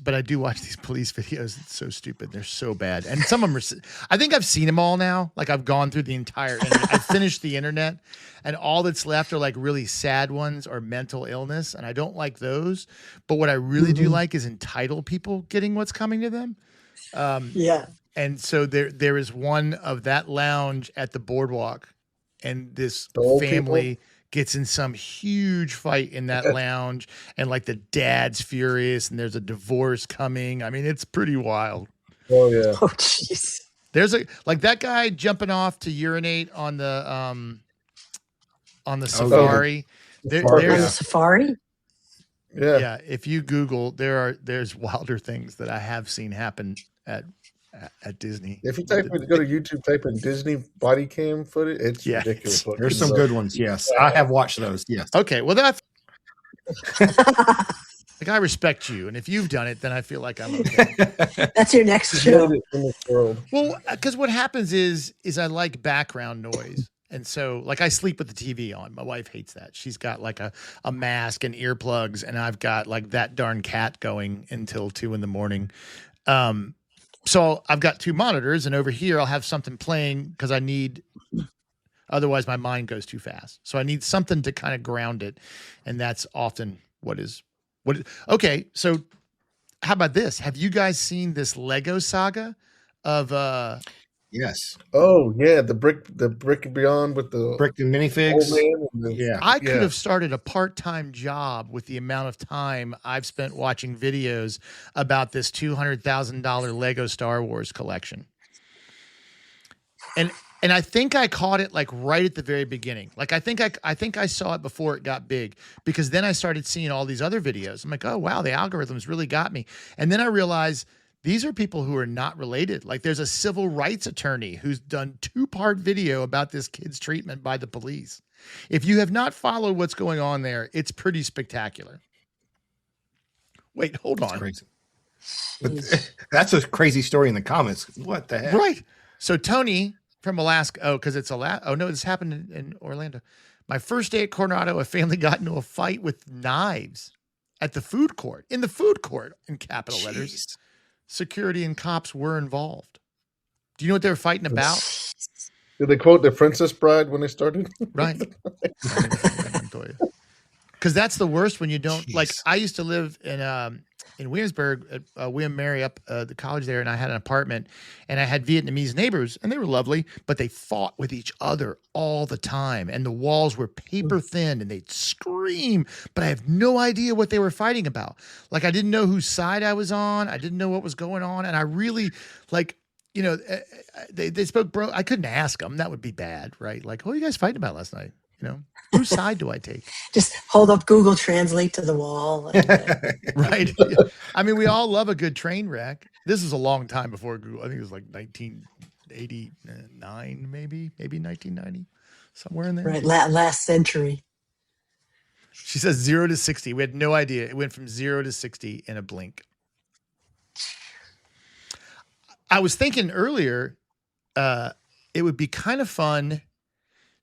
but I do watch these police videos. It's so stupid. They're so bad. And some of them are, I think I've seen them all now. Like I've gone through the entire internet. I've finished the internet and all that's left are like really sad ones or mental illness. And I don't like those. But what I really do like is entitled people getting what's coming to them. Yeah. And so there is one of that lounge at the boardwalk and this old family gets in some huge fight in that lounge and like the dad's furious and there's a divorce coming. I mean, it's pretty wild. Oh yeah. Oh jeez. There's like that guy jumping off to urinate on the safari. On the safari? Yeah. Yeah, if you Google, there's wilder things that I have seen happen at Disney. If you go to YouTube, type in Disney body cam footage, it's ridiculous. There's some good ones. Yes, I have watched those. Yes. Okay, well like I respect you, and if you've done it, then I feel like I'm okay. That's your next show. Well, because what happens is I like background noise. And so like I sleep with the TV on. My wife hates that. She's got like a mask and earplugs, and I've got like that darn cat going until 2 a.m. So I've got 2 monitors, and over here I'll have something playing because otherwise my mind goes too fast. So I need something to kind of ground it. And that's often okay. So how about this? Have you guys seen this Lego saga of, Yes. Oh yeah. The brick beyond with the brick and minifigs. Yeah. I could have started a part-time job with the amount of time I've spent watching videos about this $200,000 Lego Star Wars collection. And I think I caught it like right at the very beginning. Like I think I saw it before it got big because then I started seeing all these other videos. I'm like, oh wow, the algorithms really got me. And then I realized these are people who are not related. Like there's a civil rights attorney who's done 2-part video about this kid's treatment by the police. If you have not followed what's going on there, it's pretty spectacular. Wait, hold on. That's crazy. But that's a crazy story in the comments. What the heck? Right. So Tony from Alaska. Oh, because it's Alaska. Oh no, this happened in Orlando. My first day at Coronado, a family got into a fight with knives at the food court. In the food court, in capital letters. Security and cops were involved. Do you know what they were fighting about? Did they quote The Princess Bride when they started? Right. Because that's the worst when you don't like. I used to live in Williamsburg at William Mary up the college there, and I had an apartment, and I had Vietnamese neighbors, and they were lovely, but they fought with each other all the time, and the walls were paper thin, and they'd scream, but I have no idea what they were fighting about. Like I didn't know whose side I was on, I didn't know what was going on, and I really like. You know, they spoke bro. I couldn't ask them. That would be bad, right? Like, what are you guys fighting about last night? You know, whose side do I take? Just hold up Google Translate to the wall. Right. I mean, we all love a good train wreck. This is a long time before Google. I think it was like 1989, maybe 1990, somewhere in there. Right. Last century. She says 0 to 60. We had no idea. It went from 0 to 60 in a blink. I was thinking earlier, it would be kind of fun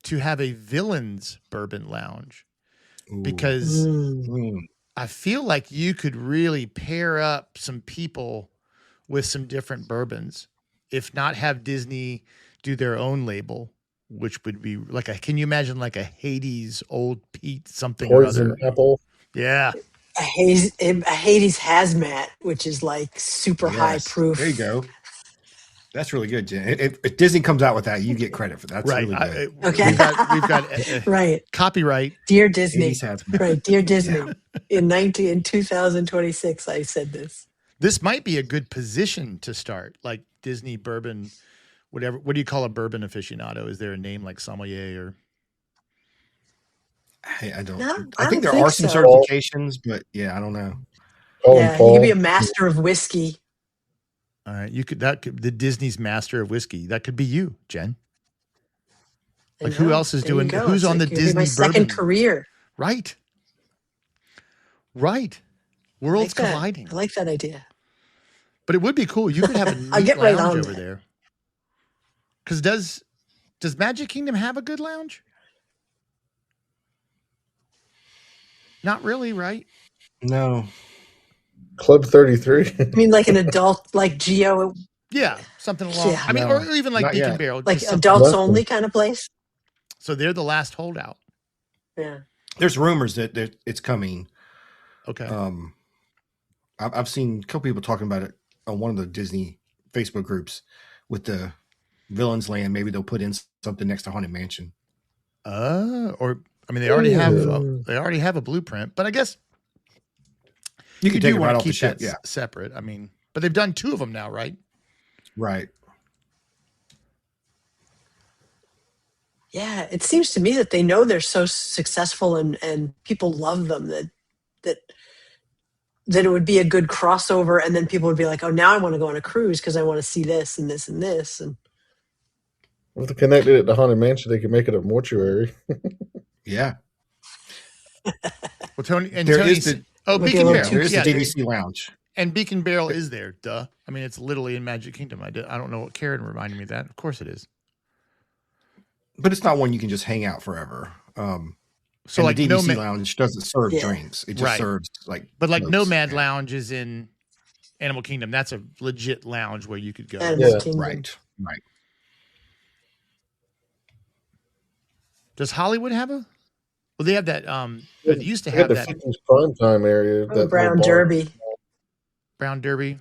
to have a villains bourbon lounge. Ooh. Because I feel like you could really pair up some people with some different bourbons, if not have Disney do their own label, which would be like can you imagine like a Hades Old Pete something Poison or other? Apple. Yeah. A Hades hazmat, which is like super high proof. There you go. That's really good, Jen. If Disney comes out with that, you get credit for that. That's right. Really good. Okay. We've got right. Copyright. Dear Disney. Right. Dear Disney. In 2026, I said this. This might be a good position to start, like Disney bourbon, whatever. What do you call a bourbon aficionado? Is there a name like sommelier or? I don't. No, I think there think are some so. certifications, but yeah, I don't know. Yeah, you could be a master of whiskey. All right, the Disney's master of whiskey. That could be you, Jen. Like who else is doing? Who's on the Disney my second bourbon career? Right. Worlds colliding. I like that idea. But it would be cool. You could have a neat lounge over there. Because does Magic Kingdom have a good lounge? Not really, right? No. Club 33. I mean, like an adult, like Geo, Yeah, something along. yeah, I mean, No, or even like not Beacon yet. Barrel, like just something. adults Nothing. only kind of place. So they're the last holdout. Yeah. There's rumors that it's coming. Okay. I've seen a couple people talking about it on one of the Disney Facebook groups with the Villains Land. Maybe they'll put in something next to Haunted Mansion. Or I mean, they already have a blueprint, but I guess You can take do it want right to off the keep ship. that Yeah, separate. I mean, but they've done 2 of them now, right? right. Yeah. It seems to me that they know they're so successful and people love them that it would be a good crossover. And then people would be like, oh, now I want to go on a cruise because I want to see this and this and this. And If they connected it to Haunted Mansion, they could make it a mortuary. Yeah. Well, Tony and There Tony's is the Might be a Beacon little Barrel. too there is the Yeah, scary. DVC Lounge. and Beacon Barrel is there. Duh. I mean, it's literally in Magic Kingdom. I don't know what Karen reminded me of that. Of course it is. But it's not one you can just hang out forever. So and like the DVC Nomad, Lounge doesn't serve Yeah. drinks; it just Right. serves like. but like floats. Nomad Lounge is in Animal Kingdom. That's a legit lounge where you could go. Animal Yeah. Kingdom. Right. Does Hollywood have a? Well, they have that. They used to They had have the that 50s prime time area. Oh, that Brown little bar. Derby Brown Derby.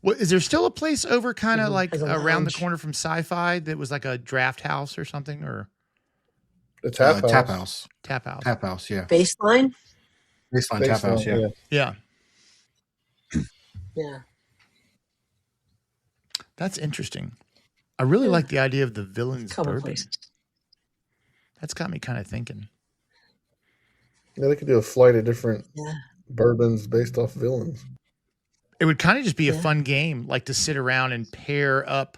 What is there still a place over kind of like has a around the lounge. corner from Sci-Fi that was like a draft house or something or The Tap House. Tap House. tap house? Tap House. Yeah. baseline. Baseline Tap House. Yeah. Yeah, Yeah. that's interesting. I really like the idea of the villains Couple bourbon. places. That's got me kind of thinking. Yeah, they could do a flight of different Yeah. bourbons based off villains. It would kind of just be a Yeah. fun game, like to sit around and pair up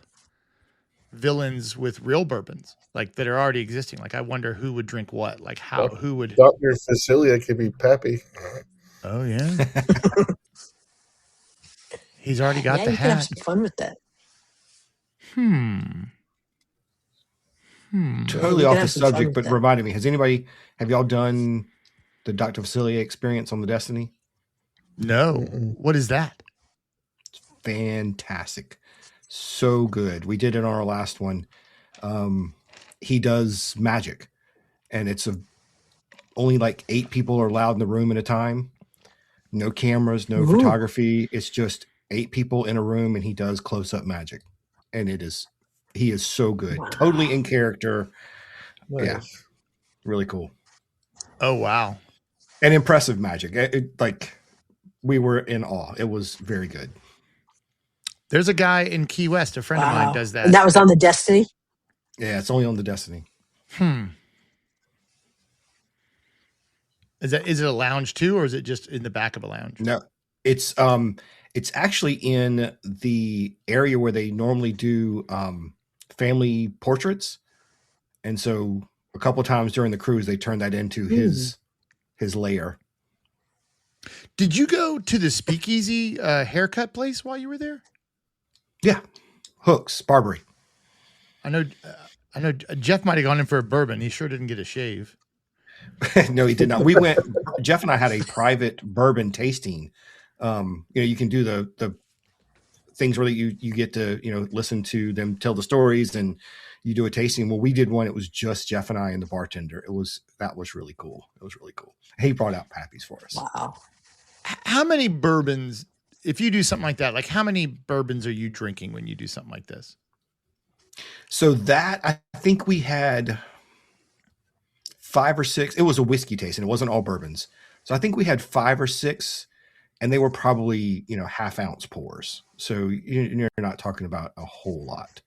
villains with real bourbons, like that are already existing. Like I wonder who would drink what, like how, who would. Dr. Facilia could be Pappy. Oh yeah, he's already got Yeah, the you could have hat. some fun with that. Totally You off can the have some fun subject, with but that. reminded me. Have y'all done the Dr. Facilier experience on the Destiny? No, Mm-mm. what is that? Fantastic. So good. We did it on our last one. He does magic, and it's only like 8 people are allowed in the room at a time. No cameras, no Ooh. photography. It's just 8 people in a room, and he does close-up magic. And he is so good. Wow. Totally in character. Nice. Yeah. Really cool. Oh wow, And impressive magic. Like we were in awe. It was very good. there's a guy in Key West, a friend of mine, Wow. does that. And that was on the Destiny. Yeah, it's only on the Destiny. Is it a lounge too, or is it just in the back of a lounge? No, it's actually in the area where they normally do family portraits, and so a couple of times during the cruise they turned that into his lair. Did you go to the Speakeasy haircut place while you were there? Yeah, Hooks Barbary. I know Jeff might have gone in for a bourbon. He sure didn't get a shave. No, he did not. We went. Jeff and I had a private bourbon tasting. You can do the things where you get to listen to them tell the stories, and you do a tasting. Well, we did one. It was just Jeff and I and the bartender. That was really cool. It was really cool. He brought out Pappy's for us. Wow. How many bourbons, if you do something like that, like how many bourbons are you drinking when you do something like this? So that I think we had 5 or 6. It was a whiskey tasting. It wasn't all bourbons. So I think we had 5 or 6, and they were probably half-ounce pours. So you're not talking about a whole lot.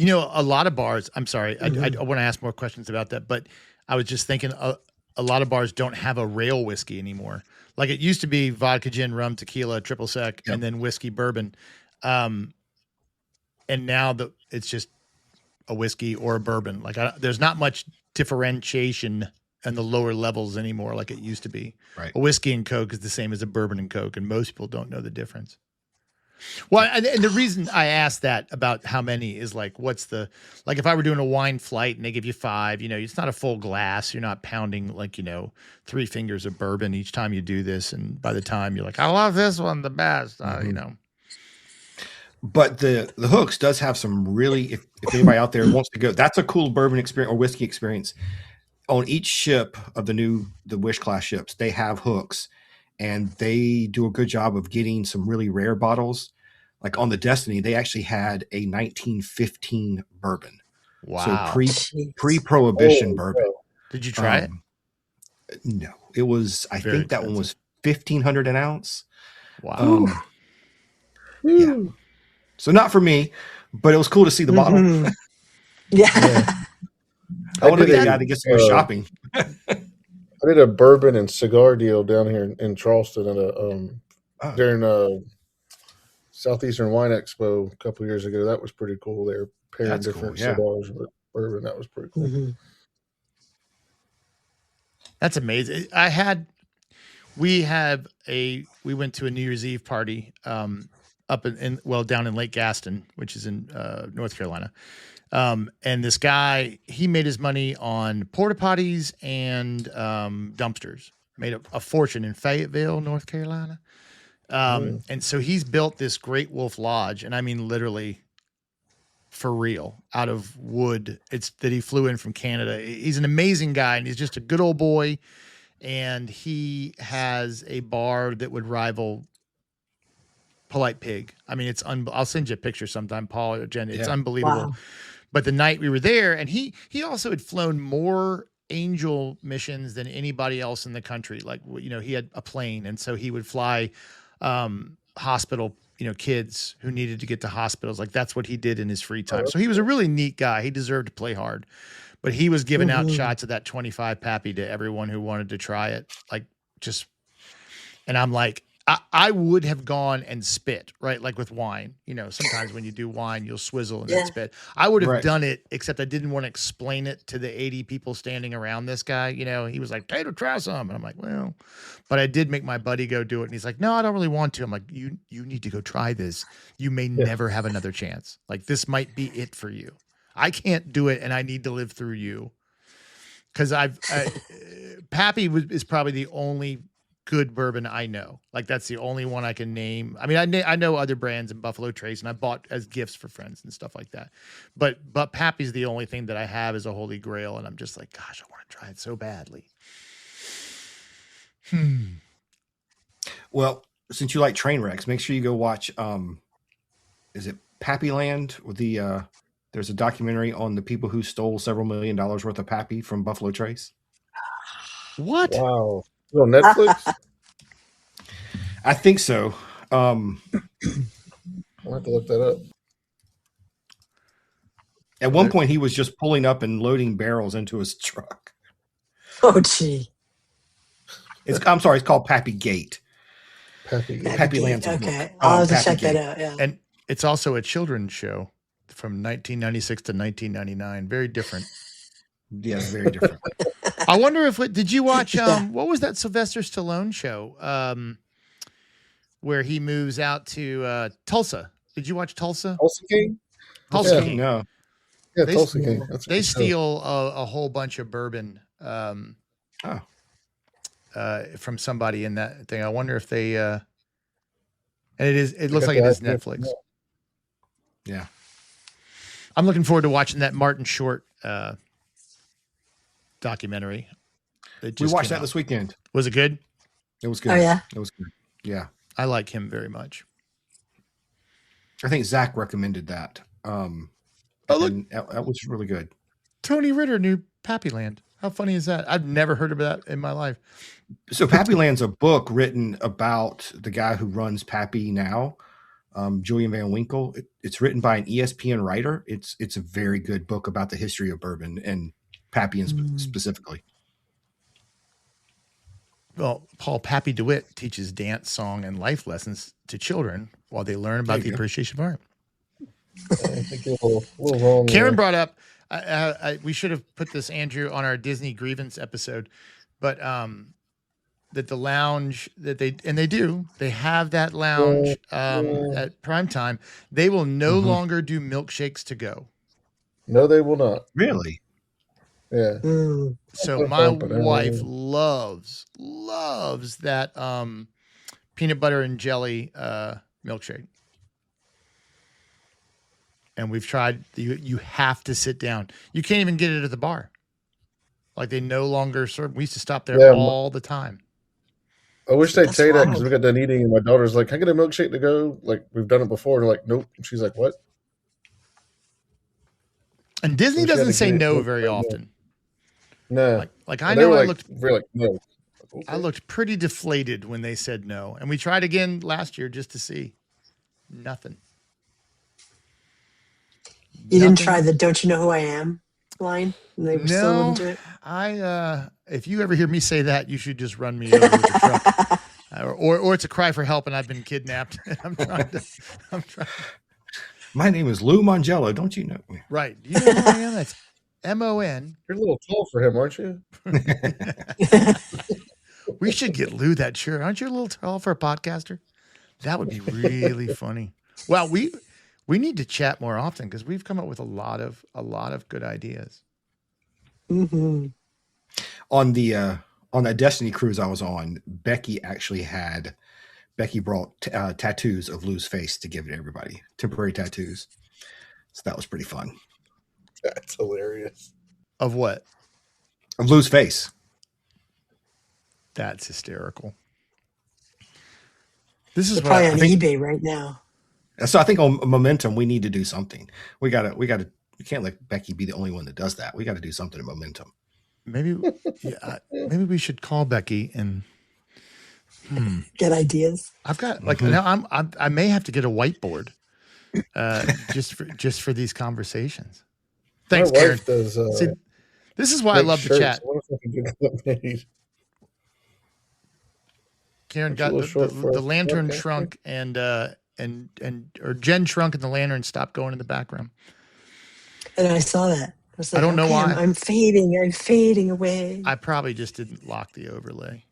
A lot of bars. I'm sorry, I want to ask more questions about that, but I was just thinking a lot of bars don't have a rail whiskey anymore. Like it used to be vodka, gin, rum, tequila, triple sec, and then whiskey, bourbon. And now it's just a whiskey or a bourbon. Like there's not much differentiation in the lower levels anymore like it used to be. Right. A whiskey and Coke is the same as a bourbon and Coke, and most people don't know the difference. Well, and the reason I asked that about how many is like, what's the, like if I were doing a wine flight and they give you 5, it's not a full glass. You're not pounding like, 3 fingers of bourbon each time you do this. And by the time you're like, I love this one the best, But the Hooks does have some really, if anybody out there wants to go, that's a cool bourbon experience or whiskey experience. On each ship of the Wish class ships, they have Hooks, and they do a good job of getting some really rare bottles. Like on the Destiny, they actually had a 1915 bourbon. Wow. So pre-prohibition bourbon. Did you try it? No, it was, I think that one was 1,500 an ounce. Wow. Yeah. So not for me, but it was cool to see the bottle. Yeah. I want to be the guy that gets to go shopping. I did a bourbon and cigar deal down here in Charleston at during Southeastern Wine Expo a couple of years ago. That was pretty cool. They were pairing different cigars with bourbon. That was pretty cool. Mm-hmm. That's amazing. We went to a New Year's Eve party up down in Lake Gaston, which is in North Carolina. And this guy, he made his money on porta potties and dumpsters. Made a fortune in Fayetteville, North Carolina. And so he's built this Great Wolf Lodge, and I mean literally for real, out of wood. It's that he flew in from Canada. He's an amazing guy, and he's just a good old boy. And he has a bar that would rival Polite Pig. I mean, I'll send you a picture sometime, Paul or Jen. It's unbelievable. Wow. But the night we were there, and he also had flown more angel missions than anybody else in the country. Like, he had a plane, and so he would fly hospital, kids who needed to get to hospitals. Like, that's what he did in his free time. So he was a really neat guy. He deserved to play hard. But he was giving out shots of that 25 Pappy to everyone who wanted to try it. And I'm like, I would have gone and spit, right? Like with wine, sometimes when you do wine, you'll swizzle and then spit. I would have done it, except I didn't want to explain it to the 80 people standing around this guy. He was like, Tato, try some. And I'm like, well, but I did make my buddy go do it. And he's like, no, I don't really want to. I'm like, you need to go try this. You may never have another chance. Like, this might be it for you. I can't do it, and I need to live through you. Because Pappy is probably the only good bourbon I know. Like, that's the only one I can name. I mean, I know other brands in Buffalo Trace, and I bought as gifts for friends and stuff like that. But Pappy's the only thing that I have as a holy grail, and I'm just like, gosh, I want to try it so badly. Well, since you like train wrecks, make sure you go watch. Is it Pappyland? With there's a documentary on the people who stole several $1 million worth of Pappy from Buffalo Trace. What? Wow. Is it on Netflix? I think so. I'll have to look that up. At one point, he was just pulling up and loading barrels into his truck. Oh, gee. I'm sorry, it's called Pappy Gate. Pappy Land's okay. I'll have to check that out. Yeah. And it's also a children's show from 1996 to 1999. Very different. Yes, very different. I wonder did you watch, what was that Sylvester Stallone show where he moves out to Tulsa? Did you watch Tulsa? Tulsa King? Tulsa King. No. Yeah, Tulsa King. They steal a whole bunch of bourbon from somebody in that thing. I wonder if they, and it looks like it is Netflix. Yeah. I'm looking forward to watching that Martin Short documentary. We watched that this weekend. Was it good? It was good. Oh, yeah? It was good. Yeah. I like him very much. I think Zach recommended that. Look. That was really good. Tony Ritter knew Pappyland. How funny is that? I've never heard of that in my life. So Pappyland's a book written about the guy who runs Pappy now, Julian Van Winkle. It's written by an ESPN writer. It's a very good book about the history of bourbon and Pappy specifically. Well, Paul, Pappy DeWitt teaches dance, song, and life lessons to children while they learn about the appreciation of art. I think you're a little wrong. Karen brought up, we should have put this, Andrew, on our Disney grievance episode, but that the lounge that they have that lounge at prime time. They will no longer do milkshakes to go. No, they will not. Really? Yeah. Mm. So Pump, my pump it wife out. loves that peanut butter and jelly milkshake. And we've tried. You have to sit down. You can't even get it at the bar. Like they no longer serve. We used to stop there Yeah, all the time. I wish they'd That's say that because wild. we got done eating, and my daughter's like, "Can I get a milkshake to go?" Like we've done it before, and they're like, "Nope." And she's like, "What?" And Disney So she had doesn't to say get it no milk very right now. often. No, Like I and they know were I like, looked we're like, no. I Okay. looked pretty deflated when they said no. And we tried again last year just to see. Nothing. You didn't try Nothing. the "Don't you know who I am" line, and they still wouldn't No. do it. If you ever hear me say that, you should just run me over with a truck. Or it's a cry for help and I've been kidnapped and I'm trying. My name is Lou Mangello. Don't you know? Right. Do you know who I am? That's MON. You're a little tall for him, aren't you? We should get Lou that shirt. Aren't you a little tall for a podcaster? That would be really funny. Well, we need to chat more often because we've come up with a lot of good ideas. Hmm. On that Destiny cruise I was on, Becky brought tattoos of Lou's face to give to everybody, temporary tattoos. So that was pretty fun. That's hilarious. Of what? Of Lou's face. That's hysterical. This is They're what probably I on think. eBay right now. So I think on Momentum we need to do something. We gotta. We can't let Becky be the only one that does that. We got to do something at Momentum. Maybe we should call Becky and Get ideas. I've got now I may have to get a whiteboard just for these conversations. Thanks, My Karen. wife does. See, this is why I Make love to shirts. chat. I wonder if I can get that made. Karen It's a got little short for the us. lantern Okay. shrunk and or Jen shrunk and the lantern stopped going in the background. And I saw that. I was like, I don't know okay, why. I'm fading away. I probably just didn't lock the overlay,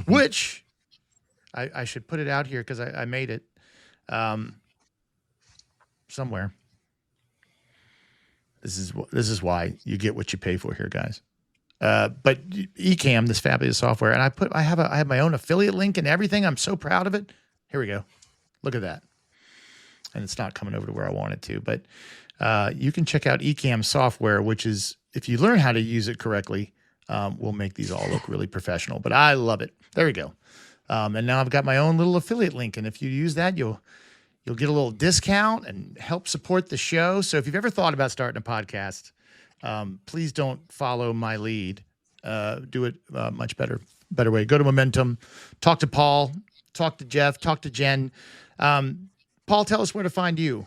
which I should put it out here because I made it somewhere. This is why you get what you pay for here, guys. But Ecamm, this fabulous software, and I have my own affiliate link and everything. I'm so proud of it. Here we go. Look at that. And it's not coming over to where I want it to, but you can check out Ecamm software, which is, if you learn how to use it correctly, will make these all look really professional. But I love it. There we go. And now I've got my own little affiliate link, and if you use that, you'll get a little discount and help support the show. So if you've ever thought about starting a podcast, please don't follow my lead. Do it much better way. Go to Momentum, talk to Paul, talk to Jeff, talk to Jen. Paul, tell us where to find you.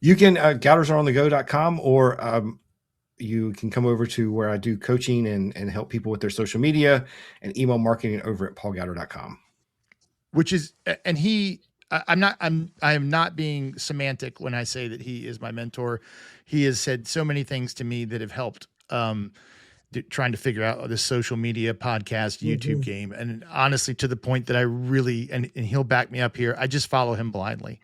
You can gowdersareonthego.com, or you can come over to where I do coaching and help people with their social media and email marketing over at paulgowder.com. Which is, and I am not being semantic when I say that he is my mentor. He has said so many things to me that have helped trying to figure out this social media podcast, YouTube game. And honestly, to the point that I really, and he'll back me up here, I just follow him blindly.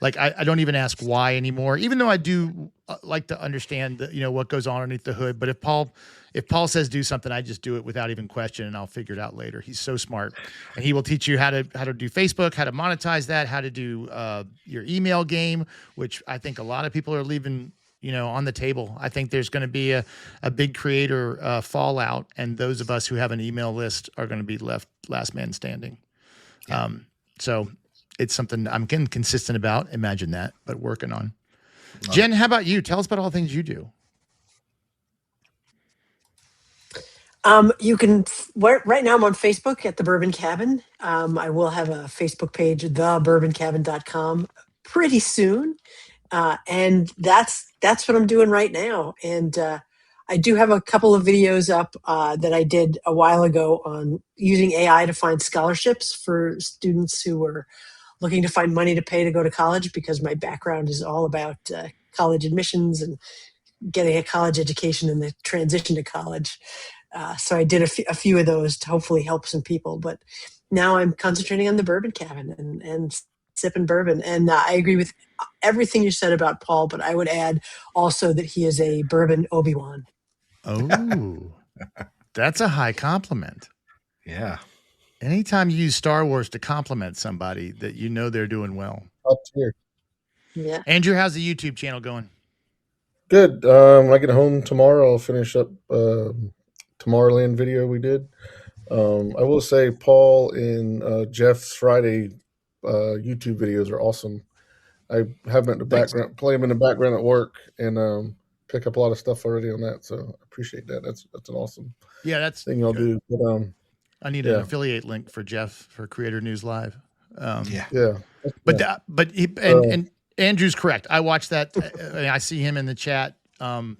Like I don't even ask why anymore, even though I do like to understand what goes on underneath the hood. But if Paul says do something, I just do it without even question, and I'll figure it out later. He's so smart, and he will teach you how to do Facebook, how to monetize that, how to do your email game, which I think a lot of people are leaving on the table. I think there's going to be a big creator fallout, and those of us who have an email list are going to be left last man standing. Yeah. So it's something I'm getting consistent about. Imagine that, but working on. Jen, how about you? Tell us about all the things you do. You can right now I'm on Facebook at the Bourbon Cabin. I will have a Facebook page, thebourbon.cabin.com, pretty soon. And that's what I'm doing right now. And I do have a couple of videos up that I did a while ago on using AI to find scholarships for students who were looking to find money to pay to go to college, because my background is all about college admissions and getting a college education and the transition to college. So I did a few of those to hopefully help some people. But now I'm concentrating on the bourbon cabin and sipping bourbon. And I agree with everything you said about Paul, but I would add also that he is a bourbon Obi-Wan. Oh, that's a high compliment. Yeah. Anytime you use Star Wars to compliment somebody, that you know they're doing well. Up tier. Yeah. Andrew, how's the YouTube channel going? Good. When I get home tomorrow, I'll finish up Tomorrowland video we did. I will say Paul and Jeff's Friday YouTube videos are awesome. I have them in the background, play them in the background at work, and pick up a lot of stuff already on that. So I appreciate that. That's an awesome thing y'all do. But, I need an affiliate link for Jeff for Creator News Live. Yeah. And Andrew's correct. I watch that. I see him in the chat, and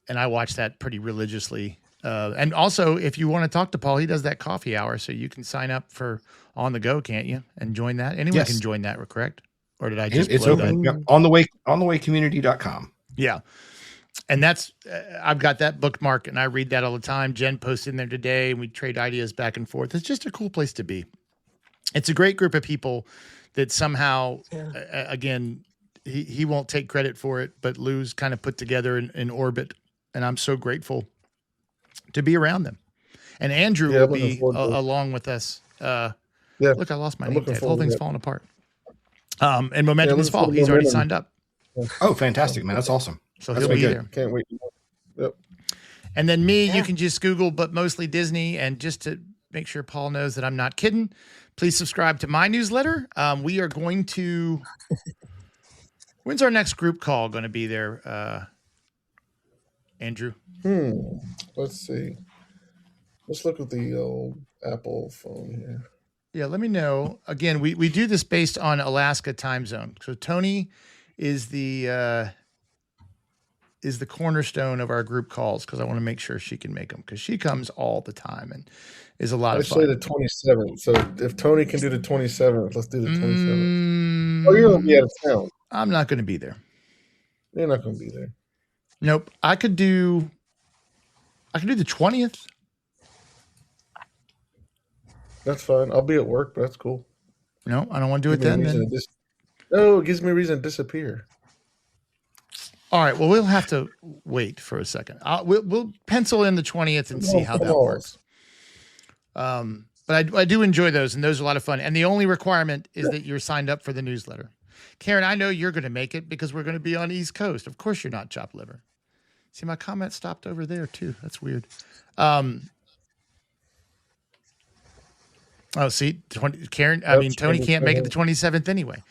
I watch that pretty religiously. And also, if you want to talk to Paul, he does that coffee hour, so you can sign up for On the Go, can't you? And join that. Anyone can join that, correct? Or did I just? It's open. Yep. On the way community.com. Yeah. And that's, I've got that bookmark and I read that all the time. Jen posted in there today and we trade ideas back and forth. It's just a cool place to be. It's a great group of people that somehow, again, he won't take credit for it, but Lou's kind of put together in orbit. And I'm so grateful to be around them. And Andrew will be along with us. Look, I lost my name tag. The whole thing's falling apart. And Momentum this fall. He's already signed up. Oh, fantastic, man. That's awesome. So he'll be there. Can't wait. Yep. And then you can just Google, but mostly Disney. And just to make sure Paul knows that I'm not kidding, please subscribe to my newsletter. We are going to, when's our next group call going to be there, Andrew? Let's see. Let's look at the old Apple phone here. Yeah, let me know. Again, we do this based on Alaska time zone. So Tony is the cornerstone of our group calls because I want to make sure she can make them because she comes all the time and is a lot of fun. I'd say the 27th. So if Tony can do the 27th, let's do the 27th. Oh, you're going to be out of town. I'm not going to be there. You're not going to be there. Nope. I could do the 20th. That's fine. I'll be at work, but that's cool. No, I don't want to do it then. No, it gives me a reason to disappear. All right. Well, we'll have to wait for a second. We'll pencil in the 20th and see how that works. But I do enjoy those, and those are a lot of fun. And the only requirement is that you're signed up for the newsletter. Karen, I know you're going to make it because we're going to be on East Coast. Of course, you're not chopped liver. See, my comment stopped over there too. That's weird. See, Karen. I mean, Tony can't make it the 27th anyway.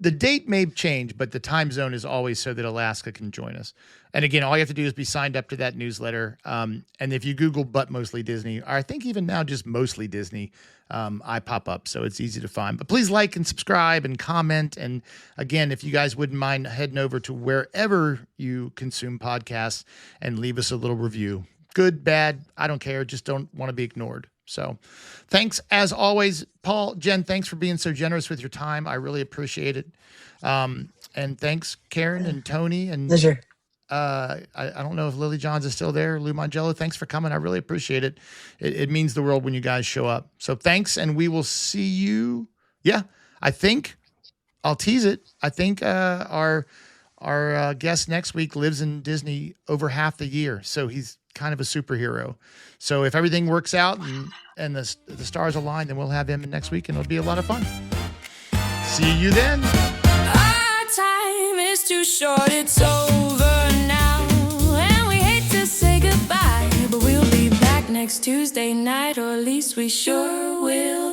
The date may change, but the time zone is always so that Alaska can join us. And again, all you have to do is be signed up to that newsletter. And if you Google "but mostly Disney," or I think even now just "mostly Disney," I pop up, so it's easy to find. But please like and subscribe and comment. And again, if you guys wouldn't mind heading over to wherever you consume podcasts and leave us a little review, good, bad, I don't care. Just don't want to be ignored. So thanks as always, Paul, Jen, thanks for being so generous with your time. I really appreciate it. And thanks, Karen and Tony. And pleasure. I don't know if Lily Johns is still there. Lou Mangello, thanks for coming. I really appreciate it. It means the world when you guys show up. So thanks. And we will see you. Yeah, I think I'll tease it. I think our guest next week lives in Disney over half the year. So he's kind of a superhero. So if everything works out and the stars align, then we'll have him next week and it'll be a lot of fun. See you then. Our time is too short, it's over now. And we hate to say goodbye, but we'll be back next Tuesday night, or at least we sure will